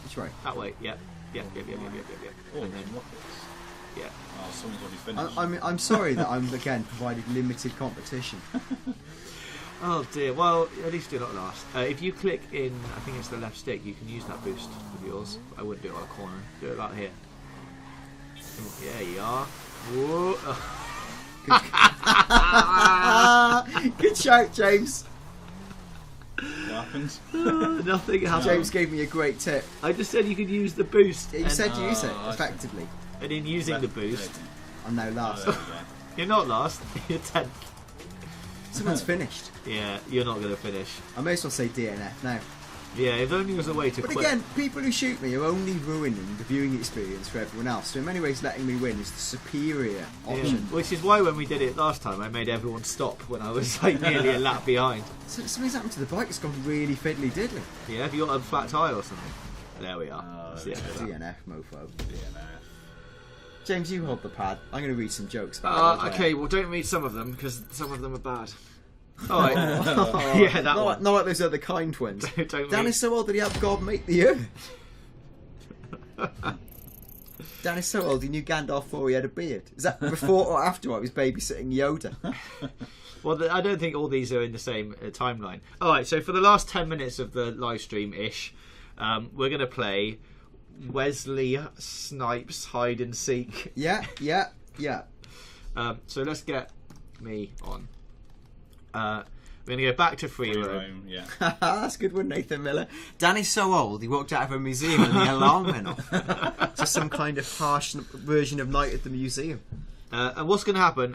Which way? That way. Yep. Oh, And then, rockets. yeah. Oh, someone's already finished. I'm sorry that I'm again provided limited competition. Oh dear. Well, at least do not last. If you click in, I think it's the left stick, you can use that boost with yours. I wouldn't do it on a corner. Do it about here. Yeah, you are. Whoa. Good shout, James. happened. Nothing happened. James gave me a great tip. I just said you could use the boost. You and, said you use it I see. effectively. and in using the boost, I'm now last. There we go. you're not last. You're 10th. Someone's finished. Yeah, you're not going to finish. I may as well say DNF now. Yeah, if only there was a way to But quit. again, people who shoot me are only ruining the viewing experience for everyone else. So in many ways, letting me win is the superior Yeah, option. which is why when we did it last time, I made everyone stop when I was like nearly a lap behind. So something's happened to the bike. It's gone really fiddly diddly. Yeah, have you got a flat tyre or something? There we are. Oh, That's the end of that. DNF, mofo. DNF. James, you hold the pad. I'm going to read some jokes. About it. Okay, well, don't read some of them because some of them are bad. All right. Oh, Yeah, that not, one. not like those other kind ones. Don't Dan read. is so old that he helped God make the earth. Dan is so old he knew Gandalf before he had a beard. Is that before or after I was babysitting Yoda? Well, I don't think all these are in the same timeline. All right, so for the last 10 minutes of the live stream-ish, we're going to play Wesley Snipes Hide and Seek. Yeah. So let's get me on. We're going to go back to free roam. Yeah. That's a good one, Nathan Miller. Dan is so old he walked out of a museum and the alarm went off. Just some kind of harsh version of Night at the Museum. And what's going to happen,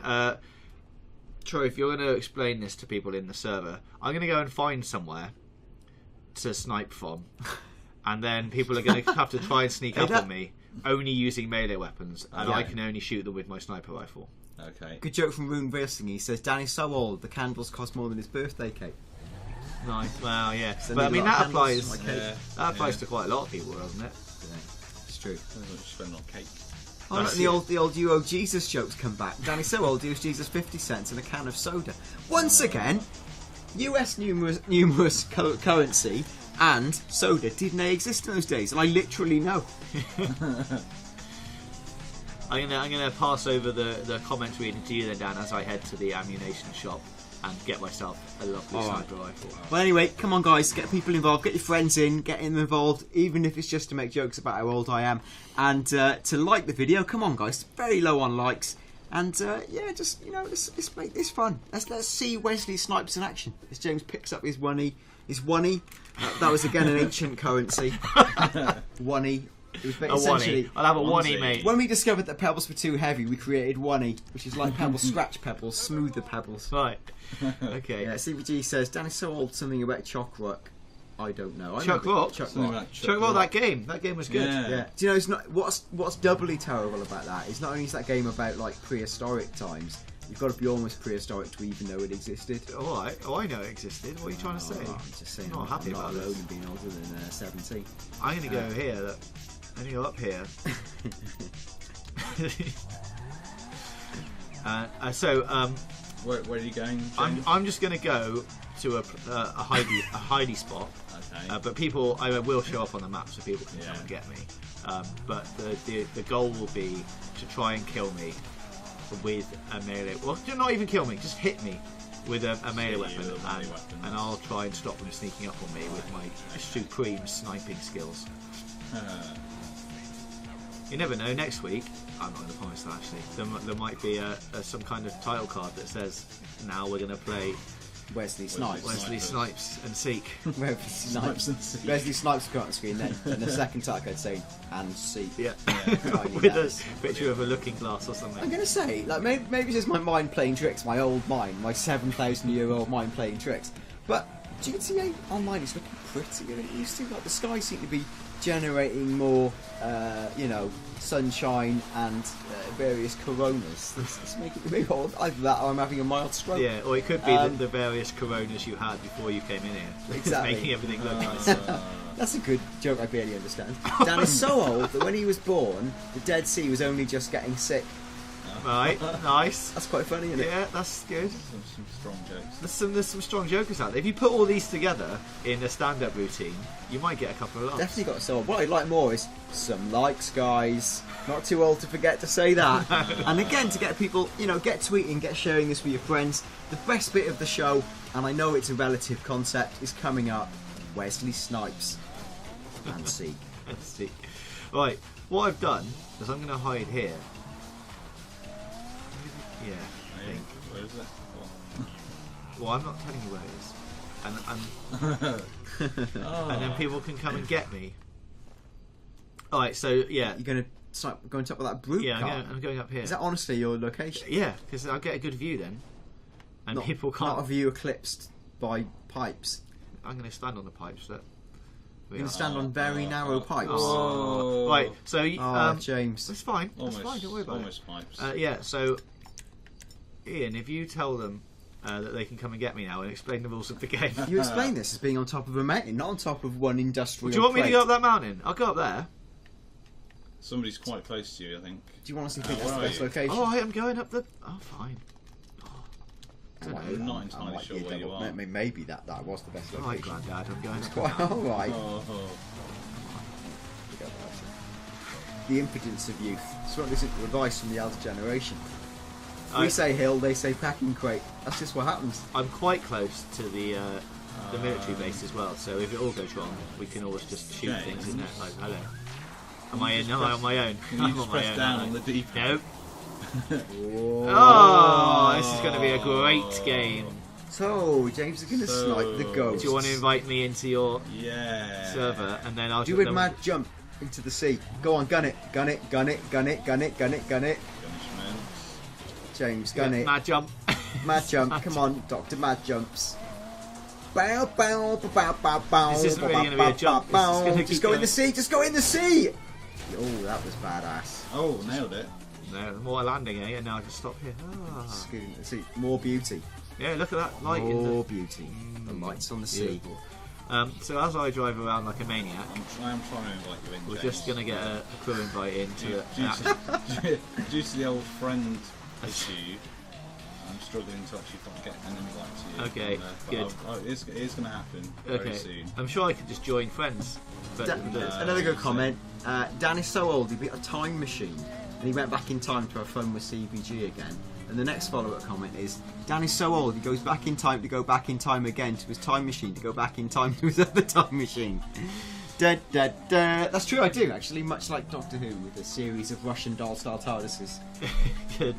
Troy, if you're going to explain this to people in the server, I'm going to go and find somewhere to snipe from. And then people are going to have to try and sneak up on me, only using melee weapons. And Yeah. I can only shoot them with my sniper rifle. Okay. Good joke from Rune Versing. He says, Dan is so old the candles cost more than his birthday cake. Nice. Well, yeah. So But I need a mean, lot that of candles applies. for my cake. Yeah. That applies to quite a lot of people, doesn't it? It's true. Spend on cake. Oh, look, the old you owe Jesus jokes come back. Danny's so old he owes Jesus 50 cents and a can of soda. Once again, US numerous currency and soda didn't they exist in those days? And I literally know. I'm gonna pass over the comments reading to you then, Dan, as I head to the ammunition shop and get myself a lovely All right. sniper rifle. Well, anyway, come on, guys, get people involved, get your friends in, get them involved, even if it's just to make jokes about how old I am, and to like the video. Come on, guys, very low on likes, and yeah, just let's make this fun. Let's see Wesley Snipes in action as James picks up his woney. That was again an ancient currency. Woney. It was A essentially. one-y. I'll have a Onesie. one-y, mate. When we discovered that pebbles were too heavy, we created Woney, which is like pebbles, scratch pebbles, smoother pebbles. Right. Okay. Yeah, CVG says, Dan is so old, something about Choc Rock. I don't know. I Chuck remember Rock? Chuck Something Rock. like Check out that game. That game was good. Yeah. Yeah. Do you know, it's not, what's doubly terrible about that is not only is that game about like prehistoric times, you've got to be almost prehistoric to even know it existed. All right. Oh, I know it existed. What are you trying to say? I'm just saying, I'm not happy I'm not about alone this. in being older than 17. I'm going to go here. Look. I'm going to go up here. Where are you going, James? I'm just going to go to a hidey spot. Okay. But people, I will show up on the map so people can come Yeah. and get me. But the goal will be to try and kill me with a melee. Well, not even kill me, just hit me with a melee Hit you weapon, with a melee weapon. and I'll try and stop them sneaking up on me with my supreme sniping skills. You never know. Next week, I'm not going to promise that actually. There might be some kind of title card that says, "Now we're going to play Wesley Snipes. Wesley Snipes and Seek." Wesley Snipes. Wesley Snipes got on the screen then, and the second title card saying, and see. Yeah, Tiny with a letters. picture of a looking glass or I'm something. going to say, like maybe it's just my mind playing tricks, my old mind, my 7,000-year-old mind playing tricks. But GTA Online is looking prettier than it used to. Like the skies seem to be generating more, sunshine and various coronas. It's making me old. Either that or I'm having a mild stroke. Yeah, or it could be the various coronas you had before you came in here. Exactly. Making everything look nice. That's a good joke I barely understand. Dan is so old that when he was born, the Dead Sea was only just getting sick. Right, nice. That's quite funny, isn't it? Yeah, that's good. Some strong jokes. There's some strong jokers out there. If you put all these together in a stand-up routine, you might get a couple of laughs. Definitely got so old. What I'd like more is some likes, guys. Not too old to forget to say that. And again, to get people, get tweeting, get sharing this with your friends. The best bit of the show, and I know it's a relative concept, is coming up. Wesley Snipes and Seek. Let's see. Right, what I've done is I'm going to hide here. Yeah, I think. Where is it? Well, I'm not telling you where it is. and Oh. and then people can come and get me. All right, so yeah, You're going to start going top of that brute yeah, car? I'm going up here. Is that honestly your location? Yeah, because I'll get a good view then, and people can't. Not a view eclipsed by pipes. I'm going to stand on the pipes. Look. You're going to stand on very narrow pipes. Oh. Right, so James. it's fine. It's fine. Don't worry about it. Almost pipes. Yeah, so Ian, if you tell them that they can come and get me now and explain the rules of the game. You explain this as being on top of a mountain, not on top of one industrial Do you want me to plate. go up that mountain? I'll go up there. Somebody's quite close to you, I think. Do you honestly think that's the where are best you? location? Oh, I am going up the. Oh, fine. I'm not entirely sure where you are. Maybe that was the best All right, location. Grandad, I'm going up. Quite alright. Oh. The impudence of youth. It's what isn't advice from the elder generation. We I- say hill, they say packing crate. That's just what happens. I'm quite close to the military base as well, so if it all goes wrong, we can always just shoot James. things in there. Like, hello. Am I in? Am I on my own? Can you I'm just on my press own. down aren't on I? the D-pad? Nope. Oh, this is going to be a great game. So, James is going to snipe the ghost. Do you want to invite me into your Yeah. server, and then I'll Do a mad jump into the sea. Go on, gun it, gun it, gun it, gun it, gun it, gun it, gun it. Punishment. James, gun it. mad jump. Mad jump, come on, Dr. Mad Jumps. Bow, bow, bow, bow, bow. This isn't really gonna be a jump, this is gonna keep Just go in going. the sea, just go in the sea! Oh, that was badass. Oh, nailed it. No, more landing, eh? And now I can stop here. Ah. Just get in the sea. More beauty. Yeah, look at that light in More the. beauty. The lights on the sea. Beautiful. So as I drive around like a maniac, I am trying to invite you in. we're James. just gonna get a crew invite into Due, the. due to the old friend issue, I'm struggling to actually get an invite to you. Okay, But good. it is going to happen very Okay, soon. I'm sure I could just join friends. But Another good comment. Dan is so old he built a time machine and he went back in time to have fun with CBG again. And the next follow-up comment is, Dan is so old he goes back in time to go back in time again to his time machine to go back in time to his other time machine. Da, da, da. That's true, I do actually, much like Doctor Who with a series of Russian doll-style TARDISes. good.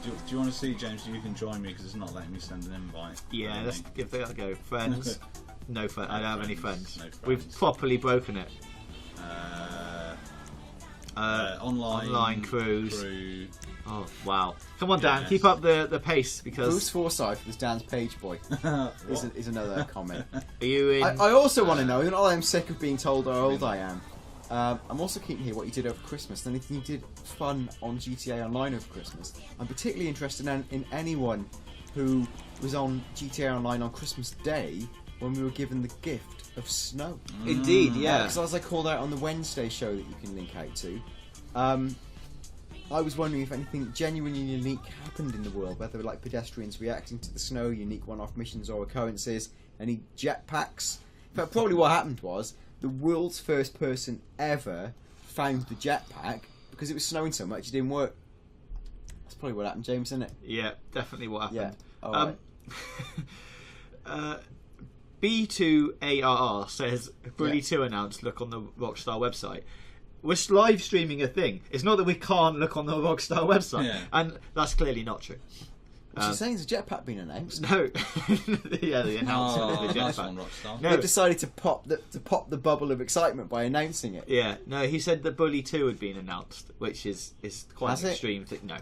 Do you want to see, James? You can join me because it's not letting me send an invite. Yeah, let's give that a go. Friends. No friends. I don't have any friends. No friends. We've properly broken it. Online crews. crew. Oh wow! Come on, Dan, Yes. keep up the pace because Bruce Forsyth was Dan's page boy. What? is another comment. are you in? I also want to know, not I'm sick of being told how old I am, I'm also keen to hear what you did over Christmas, and anything you did fun on GTA Online over Christmas. I'm particularly interested in anyone who was on GTA Online on Christmas Day when we were given the gift of snow. Indeed, yeah. Because as I called out on the Wednesday show that you can link out to, I was wondering if anything genuinely unique happened in the world, whether like pedestrians reacting to the snow, unique one-off missions or occurrences, any jetpacks. In fact, probably what happened was the world's first person ever found the jetpack because it was snowing so much it didn't work. That's probably what happened, James, isn't it? Yeah, definitely what happened. Yeah. All right. B2ARR says Bully 2 announced. Look on the Rockstar website. We're live streaming a thing. It's not that we can't look on the Rockstar website, Yeah. and that's clearly not true. What she's saying is a jetpack being announced. No, yeah, the announcement of the Nice jetpack. one, Rockstar. No. They've decided to pop the bubble of excitement by announcing it. Yeah, no, he said that Bully 2 had been announced, which is quite Has an it? extreme thing. No,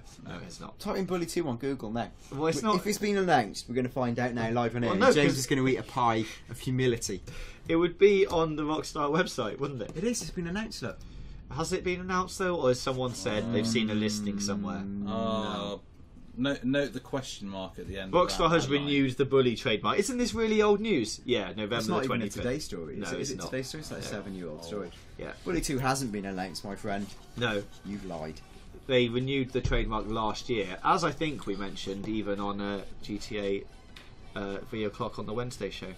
it's not. Type in Bully 2 on Google now. Well, it's not. If it's been announced, we're going to find out now live on air. Well, no, James 'cause- is going to eat a pie of humility. It would be on the Rockstar website, wouldn't it? It is. It's been announced. Look. Has it been announced though, or has someone said they've seen a listing somewhere? Note the question mark at the end. Rockstar of has that headline. renewed the Bully trademark. Isn't this really old news? Yeah, November It's the not even a 25th. Today story. No, Is it's it not. Today story? It's like a 7-year-old story. Yeah. Bully 2 hasn't been announced, my friend. No, You've lied. they renewed the trademark last year, as I think we mentioned, even on GTA oClock on the Wednesday show.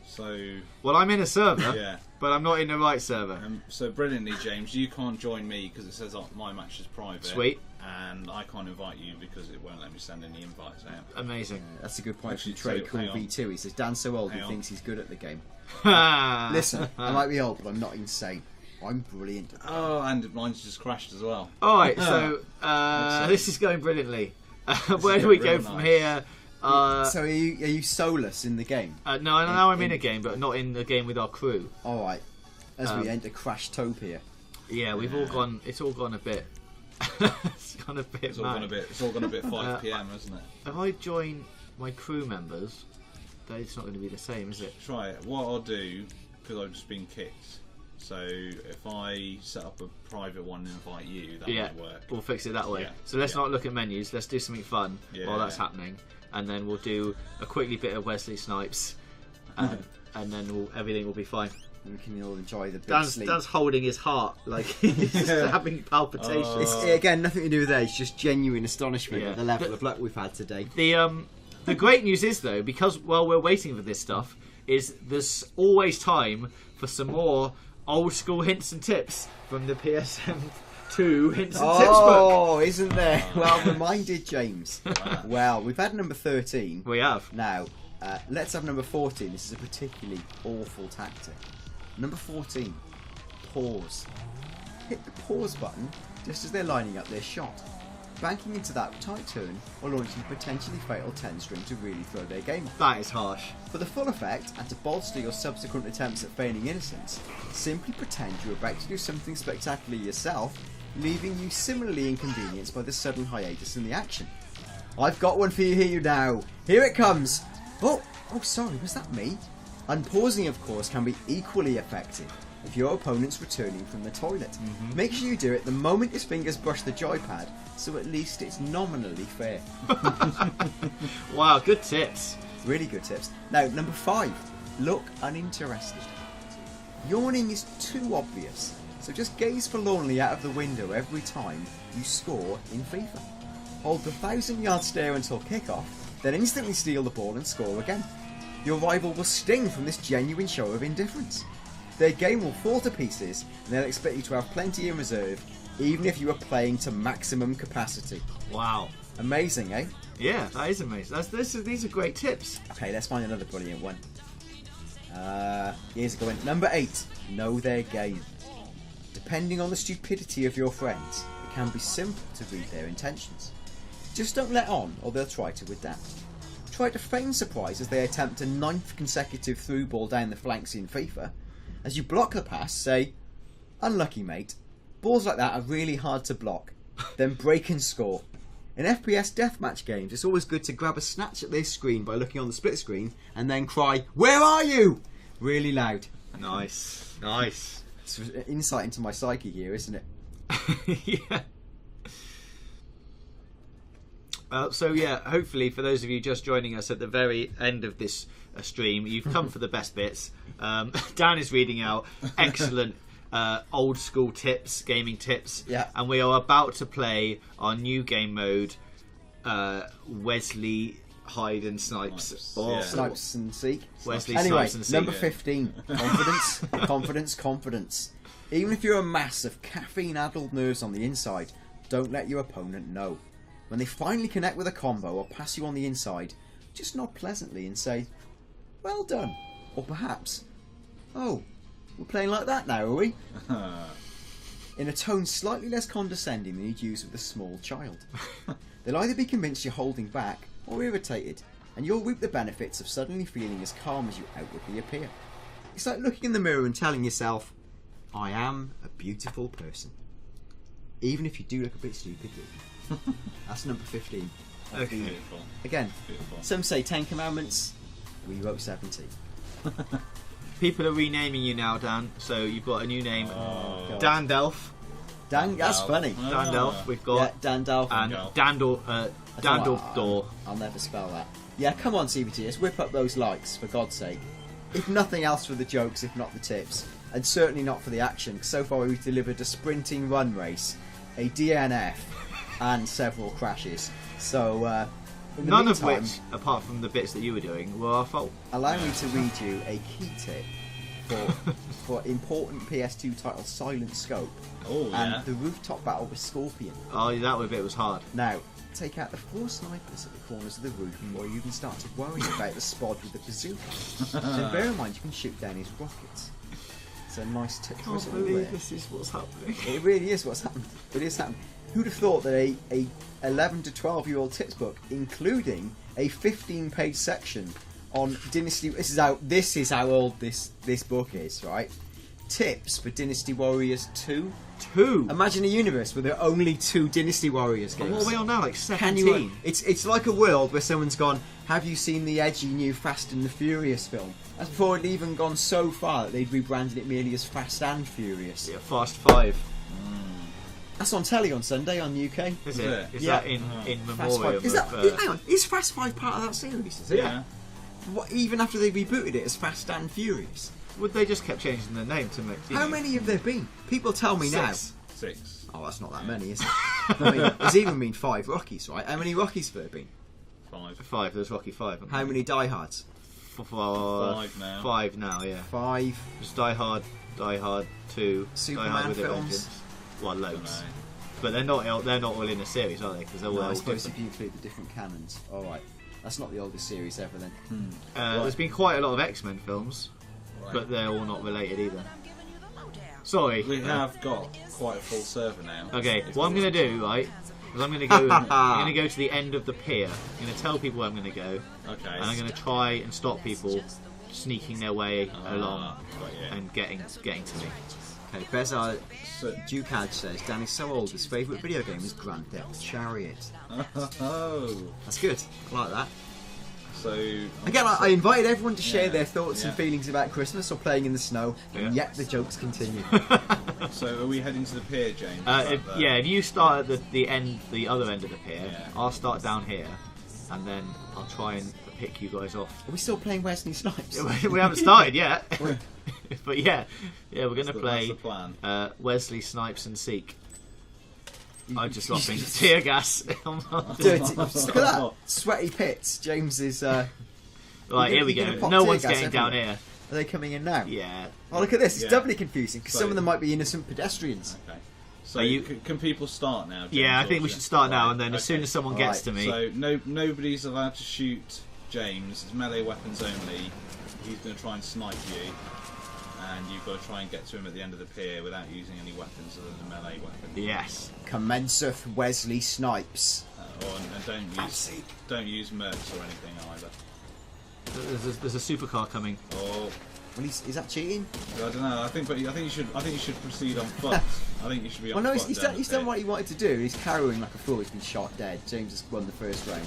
So Well, I'm in a server, yeah. but I'm not in the right server. So brilliantly, James, you can't join me because it says my match is private. Sweet. And I can't invite you because it won't let me send any invites out. Amazing. That's a good point Actually, from Trade so, Cool hang on. V2. He says, Dan's so old he Hang on. thinks he's good at the game. Listen, Listen, I might be old, but I'm not insane. I'm brilliant. Oh, and mine's just crashed as well. Alright, so this is going brilliantly. Where do we go real from nice. here? So are you soulless in the game? No, now I'm in a game, but not in the game with our crew. All right. As we enter Crashtopia. Yeah, we've all gone. It's all gone a bit. It's gone a bit. It's all gone a bit 5 p.m, hasn't it? If I join my crew members, it's not going to be the same, is it? Try it. What I'll do, because I've just been kicked. So if I set up a private one and invite you, that might work. We'll fix it that way. Yeah. So let's not look at menus. Let's do something fun while that's happening, and then we'll do a quickly bit of Wesley Snipes, and then everything will be fine. We can all enjoy the big sleep. Dan's holding his heart like he's having palpitations. It's, again, nothing to do with that. It's just genuine astonishment at the level of luck we've had today. The great news is, though, because while we're waiting for this stuff, is there's always time for some more old school hints and tips from the PSM2 hints and tips book. Oh, isn't there? Well reminded, James. Well, we've had number 13. We have. Now, let's have number 14. This is a particularly awful tactic. Number 14, pause. Hit the pause button just as they're lining up their shot, banking into that tight turn or launching a potentially fatal 10 string to really throw their game off. That is harsh. For the full effect, and to bolster your subsequent attempts at feigning innocence, simply pretend you're about to do something spectacular yourself, leaving you similarly inconvenienced by the sudden hiatus in the action. I've got one for you now. Here it comes. Oh, sorry, was that me? Unpausing, of course, can be equally effective if your opponent's returning from the toilet. Make sure you do it the moment his fingers brush the joypad, so at least it's nominally fair. Wow, good tips. Really good tips. Now, number 5, look uninterested. Yawning is too obvious, so just gaze forlornly out of the window every time you score in FIFA. Hold the 1,000-yard stare until kickoff, then instantly steal the ball and score again. Your rival will sting from this genuine show of indifference. Their game will fall to pieces, and they'll expect you to have plenty in reserve, even if you are playing to maximum capacity. Wow. Amazing, eh? Yeah, that is amazing. These are great tips. Okay, let's find another brilliant one. Here's a good one. Number 8, know their game. Depending on the stupidity of your friends, it can be simple to read their intentions. Just don't let on, or they'll try to adapt. Try to feign surprise as they attempt a 9th consecutive through ball down the flanks in FIFA. As you block the pass, say, "Unlucky, mate. Balls like that are really hard to block." Then break and score. In FPS deathmatch games, it's always good to grab a snatch at their screen by looking on the split screen and then cry, "Where are you?" really loud. Nice. Nice. It's an insight into my psyche here, isn't it? Yeah. So yeah, hopefully for those of you just joining us at the very end of this stream, you've come for the best bits. Dan is reading out excellent old school tips, gaming tips, and we are about to play our new game mode, Wesley Hide and Snipes. Snipes and Seek. Wesley anyway, Snipes and Seek. Number 15, confidence. Even if you're a mass of caffeine-addled nerves on the inside, don't let your opponent know. When they finally connect with a combo or pass you on the inside, just nod pleasantly and say, "Well done." Or perhaps, "Oh, we're playing like that now, are we?" In a tone slightly less condescending than you'd use with a small child. They'll either be convinced you're holding back or irritated, and you'll reap the benefits of suddenly feeling as calm as you outwardly appear. It's like looking in the mirror and telling yourself, "I am a beautiful person." Even if you do look a bit stupid. That's number 15. Okay. Beautiful. Again, Beautiful. some say 10 commandments, we wrote 17. People are renaming you now, Dan. So you've got a new name, God. Dan Delph. Dan, that's Delph. funny. Dan Delph. We've got Yeah, Dan Delph. and Delph. Dandor. I'll never spell that. Yeah, come on, CBT, let's whip up those likes, for God's sake. If nothing else for the jokes, if not the tips. And certainly not for the action, because so far we've delivered a sprinting run race, a DNF, and several crashes. So, in the None meantime, of which, apart from the bits that you were doing, were our fault. allow me to read you a key tip for important PS2 title Silent Scope and the rooftop battle with Scorpion. Oh, that bit was hard. Now, take out the 4 snipers at the corners of the roof before you even start to worry about the spod with the bazooka. Then bear in mind you can shoot down his rockets. It's a nice tip for us all there. this is what's happening. It really is what's happened. It is happening. Who'd have thought that a 11 to 12-year-old tips book, including a 15-page section on Dynasty... This is how old this book is, right? Tips for Dynasty Warriors 2. 2? Imagine a universe where there are only 2 Dynasty Warriors games. What are we on now? Like Can 17? you, it's like a world where someone's gone, have you seen the edgy new Fast and the Furious film? That's before it even gone so far that they'd rebranded it merely as Fast and Furious. Yeah, Fast 5. That's on telly on Sunday on UK. Is it? Is Yeah. that in Fast memoriam 5. Is of... that, hang on, is Fast 5 part of that series? Is it? Yeah. What, even after they rebooted it as Fast and Furious? Would they just kept changing the name to make... How many have there been? People tell me now. 6. Oh, that's not that many, is it? I mean, there's even been 5 Rockies, right? How many Rockies have there been? 5. 5, there's Rocky 5. How many diehards? 5 now. 5 now, yeah. 5. Just Die Hard 2, Superman Die Hard with a films? Vengeance. Well, loads. No. But they're not all in a series, are they? Because they're all No, I suppose different. if you include the different canons. Alright. That's not the oldest series ever then. There's been quite a lot of X-Men films, Right. but they're all not related either. Sorry. We have got quite a full server now. Okay, what I'm going to do, right, is I'm going to go. I'm going to go to the end of the pier. I'm going to tell people where I'm going to go, Okay. and I'm going to try and stop people sneaking their way along got you. and getting to me. Okay, Bezar So, Dukaj says, Danny's so old, his favourite video game is Grand Theft Chariot. oh. That's good. I like that. So Again, I invited everyone to share Yeah, their thoughts and yeah. feelings about Christmas or playing in the snow, and Yeah. yet the jokes continue. So are we heading to the pier, James? If you start at the other end of the pier, Yeah. I'll start down here, and then I'll try and pick you guys off. Are we still playing Wesley Snipes? We haven't started yet, but yeah, we're going to That's play the plan. Wesley Snipes and Seek. I'm just laughing. Tear gas. Dirty. Look at that. Sweaty pits. James is... Right, here we You're gonna go. pop No tear one's gas getting down everywhere. here. Are they coming in now? Yeah. Oh, look at this. It's Yeah. doubly confusing, because So- some of them might be innocent pedestrians. Okay. So Are you- can people start now? James, Yeah, I or think we should- should start now, Right, and then as okay. soon as someone Alright. gets to me... So nobody's allowed to shoot James. It's melee weapons only. He's going to try and snipe you, and you've got to try and get to him at the end of the pier without using any weapons other than melee weapons. Yes. Commenceth Wesley Snipes. And don't use mercs or anything either. There's a supercar coming. Or Well, is that cheating? I don't know. I think you should proceed on foot. I think you should be on Well, no, foot. he's done what he wanted to do. He's carrying like a fool. He's been shot dead. James has won the first round.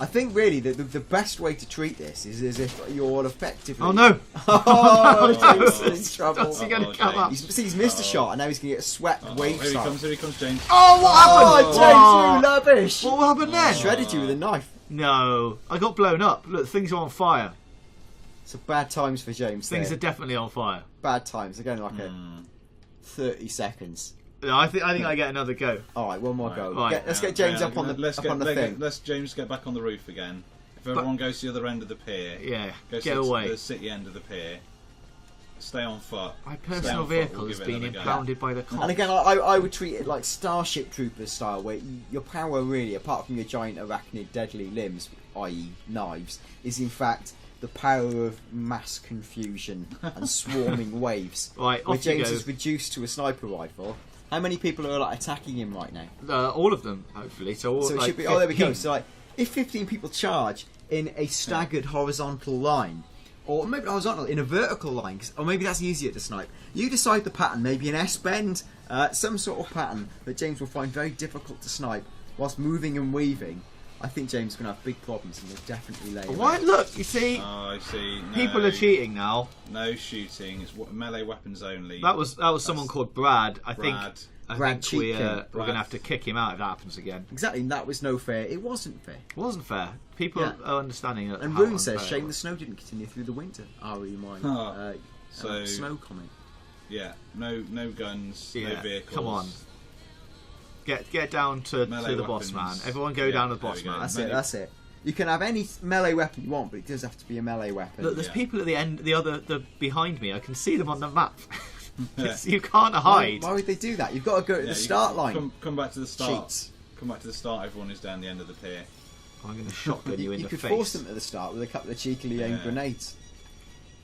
I think really the best way to treat this is as if you're effectively... Oh no! Oh, Oh, James no. is in trouble. What's he going to come James. up? He's missed a shot and now he's going to get swept wave Here style. he comes, James. Oh, what happened? Oh, James, you rubbish! What happened then? Shredded you with a knife. No, I got blown up. Look, things are on fire. So bad times for James. Things there. are definitely on fire. Bad times. Again, like a 30 seconds. No, I think I get another go. All right, one more go. Right. Let's get James up on the thing. Let's James get back on the roof again. If everyone goes to the other end of the pier, Yeah, go get to away. the city end of the pier. Stay on foot. My Stay personal on foot, vehicle we'll has give it been another go. impounded by the cops. And again, I would treat it like Starship Troopers style, where your power really, apart from your giant arachnid deadly limbs, i.e. knives, is in fact the power of mass confusion and swarming waves. Right, where off you James go. is reduced to a sniper rifle. How many people are like attacking him right now? All of them, hopefully. So So it like should be. Oh, there we go. 15. So like, if 15 people charge in a staggered horizontal line, or maybe not horizontal, in a vertical line, or maybe that's easier to snipe. You decide the pattern, maybe an S-bend, some sort of pattern that James will find very difficult to snipe whilst moving and weaving. I think James is going to have big problems, and he'll definitely lay. Why? Look, you see, Oh, I see. No, people are cheating now. No shooting. It's melee weapons only. That was someone called Brad. I think Brad think we're Cheekin. going to have to kick him out if that happens again. Exactly, and that was no fair. It wasn't fair. It wasn't fair. People Yeah. are understanding that. And how Rune says, unfair it shame the was. snow didn't continue through the winter. Re mine. Huh. So- Snow comment. Yeah. No guns. No Yeah, vehicles. come on. Get down to Melee the boss man. weapons. Everyone go Yeah, down to the there boss we go. man. That's Melee- it. That's it. You can have any melee weapon you want, but it does have to be a melee weapon. Look, there's Yeah. people at the end, the behind me. I can see them on the map. Yeah. You can't hide. Why would they do that? You've got to go to Yeah, the you start can- line. Come back to the start. Cheats. Come back to the start. Everyone is down the end of the pier. I'm going to shotgun you in You the could face. force them to the start with a couple of cheekily aimed Yeah. grenades.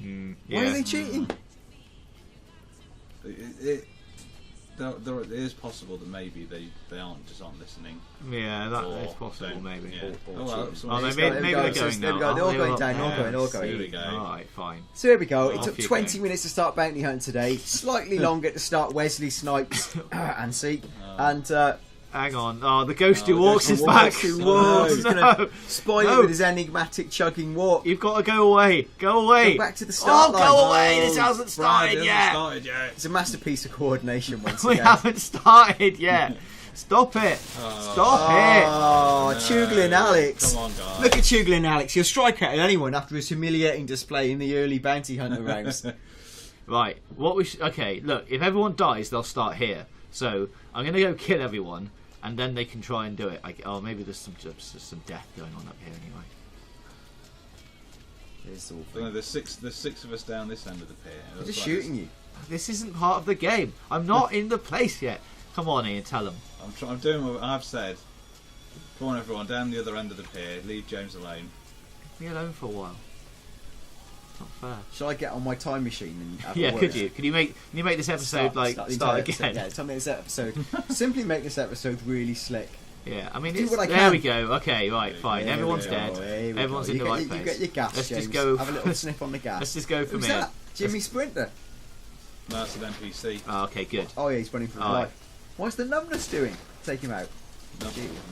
Mm, Why are yeah. they cheating? it is possible that maybe they aren't listening. Yeah, that Or is possible, don't- maybe. Yeah. Or Oh, well, cheating. someone- maybe There we go, they're so going there we now. go, they're all Oh, going they down, all are. going, all Yes. going. Here we go. Alright, fine. So here we go. It Off took you 20 go. minutes to start Bounty Hunt today. Slightly longer to start Wesley Snipes and Seek. And Hang on. Oh, the ghost who the walks ghost is who back. who No, walks. He's no. gonna spoil No. it with his enigmatic chugging walk. You've got to go away. Go away. Go back to the start line. Go away. This Oh, hasn't Brian, started it yet. hasn't started yet. It's a masterpiece of coordination once We again. haven't started yet. Stop it. Stop it. Oh, No. Chuglin Alex. Come on, guys. Look at Chuglin Alex. He'll strike out at anyone after his humiliating display in the early Bounty Hunter rounds. Right. What we okay. Look, if everyone dies, they'll start here. So I'm gonna go kill everyone, and then they can try and do it. Maybe there's some death going on up here anyway. It's all No, there's six of us down this end of the pier. They're just shooting you. This isn't part of the game. I'm not in the place yet. Come on, Ian. Tell them. I'm doing what I've said. Come on, everyone, down the other end of the pier. Leave James alone. Leave me alone for a while. It's not fair. Shall I get on my time machine and have Yeah, a word? could you? Can you make this episode the start entire again? episode. Yeah, tell me this episode. Simply make this episode really slick. Yeah, I mean, Do what I there can. we go. Okay, right, fine. There we Everyone's go. dead. Here we Everyone's go. in the right You place. get your gas, Let's James. just go. Have a little sniff on the gas. Let's just go from Who's here. that? Jimmy Sprinter. No, it's an NPC. Oh, okay, good. Oh yeah, he's running for his Alright. life. What's the numbness doing? Take him out.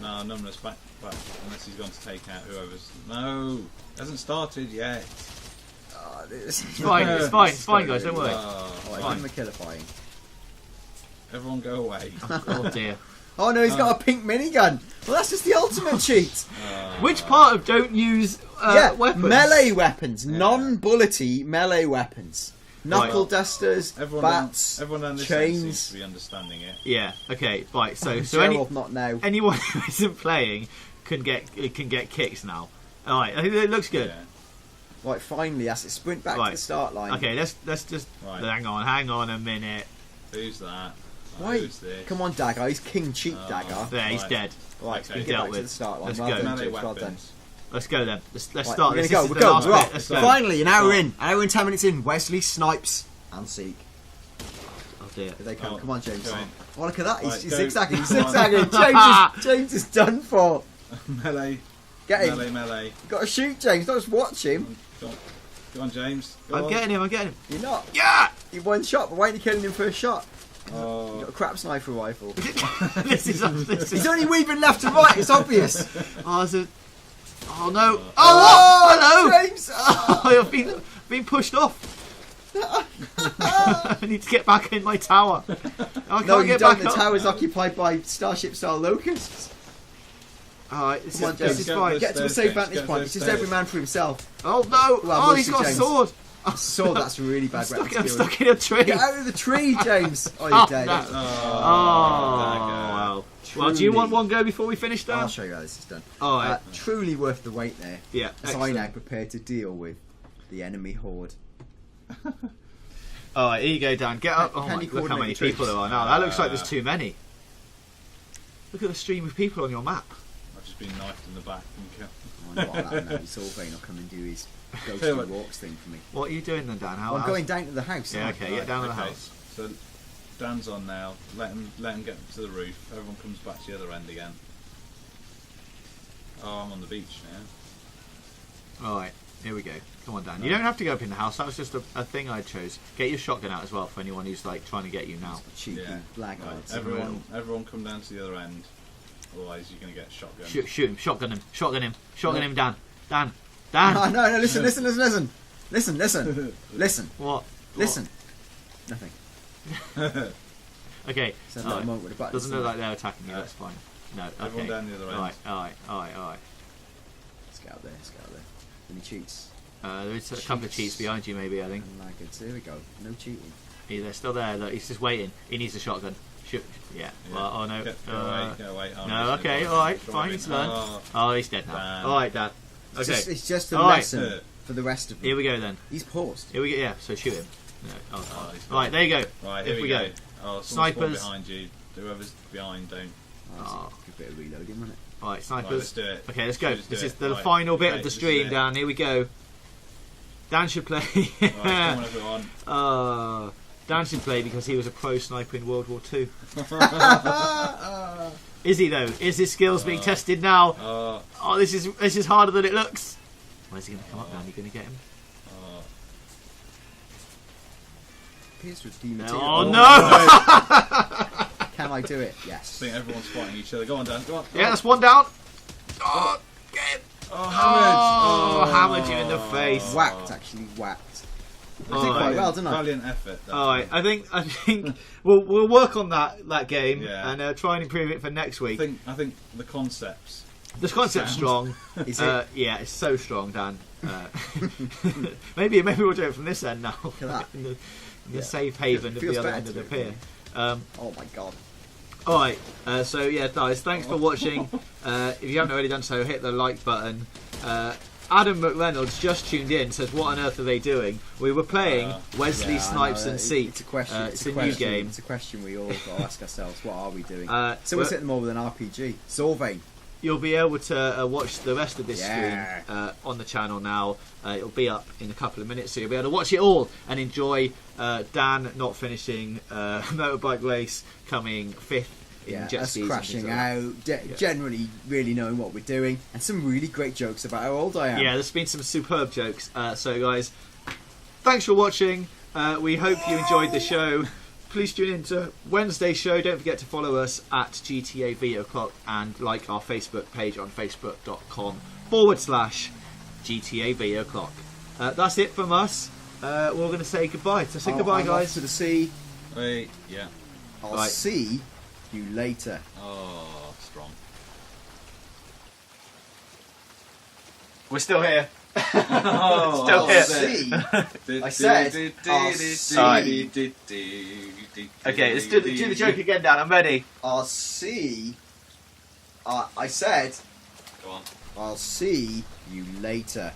No, numbness back, unless he's gone to take out whoever's. No, hasn't started yet. Oh, this It's fine. It's fine. It's fine, guys. Don't worry. Oh, Alright, Fine. give him a killer firing. everyone go away. Oh dear. Oh no, he's got a pink minigun. Well, that's just the ultimate cheat. Which part of don't use weapons? Melee weapons, non-bullety melee weapons. Knuckle Right. dusters, bats, everyone on this end seems chains. to be understanding it. Yeah. Okay. Right. So Gerald, not now. anyone who isn't playing can get kicks now. All right. I think it looks good. Yeah. Right, finally, that's it. Sprint back to Right. the start line. Okay. Let's just Right. hang on a minute. Who's that? Wait, Who's this? come on, Dagger. He's King Cheat Dagger. There, he's Right. dead. Right, Okay. get Dealt back to with. the start line. Let's Well go. done, Melee James, well done. weapons. Let's go then. Let's Right, start. we're This gonna is go. the We're last going. bit. Right. Let's go. Finally, an hour in. An hour and 10 minutes in. Wesley Snipes and Seek. Oh dear. Here they come. Oh, Come on, James. go in. Oh, look at that. He's Right, go. zigzagging. He's Come on. zigzagging. James is done for. Melee, Get him. melee. You've got to shoot, James. Don't just watch him. Go on, James. Go I'm on. getting him. You're not. Yeah. You one shot, but why aren't you killing him first shot? You've Oh, got a crap sniper rifle. this is. He's only weaving left to right. It's obvious. Oh, is it? Oh no! Oh, hello! James. I've been pushed off. I need to get back in my tower. I can't No, you get don't. back The up. tower's occupied by Starship-style locusts. Alright, this Come on, is James. fine. Get to a Stairs, safe James, vantage get point. those It's just stairs. every man for himself. Oh no! Well, Oh, he's got a James. sword. Sword, that's a really bad weapon. I'm stuck in a tree. Get out of the tree, James. Oh, Oh, you're dead. no. Oh, Wow. Well, do you Truly. want one go before we finish I'll that? show you how this is done. Alright. Truly worth the wait there. Yeah. As I excellent. now prepare to deal with the enemy horde. Alright, here you go, Dan. Get up. Oh Can my, you look how many coordinate the people troops? there are now. That looks like there's too many. Look at the stream of people on your map. I've just been knifed in the back and killed. Oh, not like that now. It's all very not come and do his Tell you ghostly what. walks thing for me. What are you doing then, Dan? Well, I'm going down to the house. Yeah, aren't I? okay, get down to the Okay, house. So Dan's on now. Let him get to the roof. Everyone comes back to the other end again. Oh, I'm on the beach now. Alright, here we go. Come on, Dan. You don't have to go up in the house. That was just a thing I chose. Get your shotgun out as well for anyone who's like trying to get you now. Cheeky Yeah. blackguards. Right, everyone come down to the other end. Otherwise, you're going to get shotgun. Shoot him. Shotgun him, Dan. Dan. No, listen. Listen. What? Listen. Nothing. Okay. It's that little moment with the buttons. Doesn't look like they're attacking you. That's fine. No. Okay. Everyone down the other end. Alright. Let's get out there. Any cheats? There's a couple of cheats behind you, maybe. I think. Laggards. Here we go. No cheating. They're still there. Look, he's just waiting. He needs a shotgun. Shoot. Yeah. Yeah. Well, oh no. Get away. Oh, No. he's Okay. driving, All right. driving. Fine. He's learned. Oh, Oh, he's dead now. Dan. All right, Dan. Okay. It's just a All right. lesson for the rest of them. Here we go then. He's paused. Here we go. Yeah. So shoot him. No. Oh, Oh, he's right. There you go. Right, here If we go. Oh, someone's Snipers. behind you. Whoever's behind, don't. Oh, it's a good bit of reloading, wasn't it? All right. Right, Snipers. let's do it. Okay. Let's go. Let's do This it. is the Right, final bit okay, of the this is stream, it. Dan. Here we go. Dan should play. Right, come on, everyone. Dan should play because he was a pro sniper in World War II. Is he though? Is his skills being tested now? Oh, this is harder than it looks. Where's he going to come up, Dan? Are you going to get him? Here's redeem material. Oh, no! Can I do it? Yes. I think everyone's fighting each other. Go on, Dan. Go on. Yeah, that's one down. Oh, get him. Oh, hammered. Oh, hammered you in the face. Whacked, actually whacked. I Oh, did quite well, didn't I? Valiant effort. All right, I think we'll work on that game and try and improve it for next week. I think the concepts. The concept's strong. Is it? Yeah, it's so strong, Dan. Maybe we'll do it from this end now. Look at that. in the safe haven of Feels the other better end of to the it, pier. Oh my god. Alright, so yeah guys, thanks for watching. If you haven't already done so, hit the like button. Adam McReynolds just tuned in, says what on earth are they doing? We were playing Wesley Snipes and Seek. It's a question. It's a new game. It's a question we all got to ask ourselves. What are we doing? So we're sitting more with an RPG. Zorvain. You'll be able to watch the rest of this Yeah. stream on the channel now. It'll be up in a couple of minutes, so you'll be able to watch it all and enjoy Dan not finishing Motorbike Race, coming 5th in jet us skis. crashing out, generally really knowing what we're doing, and some really great jokes about how old I am. Yeah, there's been some superb jokes. So guys, thanks for watching. We hope you enjoyed the show. Please tune in to Wednesday's show. Don't forget to follow us at GTA Video Clock and like our Facebook page on facebook.com/GTA Video Clock. That's it from us. We're going to say goodbye. So say goodbye, I'm guys. off to the sea. Wait, yeah. I'll Right. see you later. Oh, strong. We're still here. Oh, Still here. See. I said, I'll see. Okay, let's do the joke again, Dan. I'm ready. I'll see. I said, Go on. I'll see you later.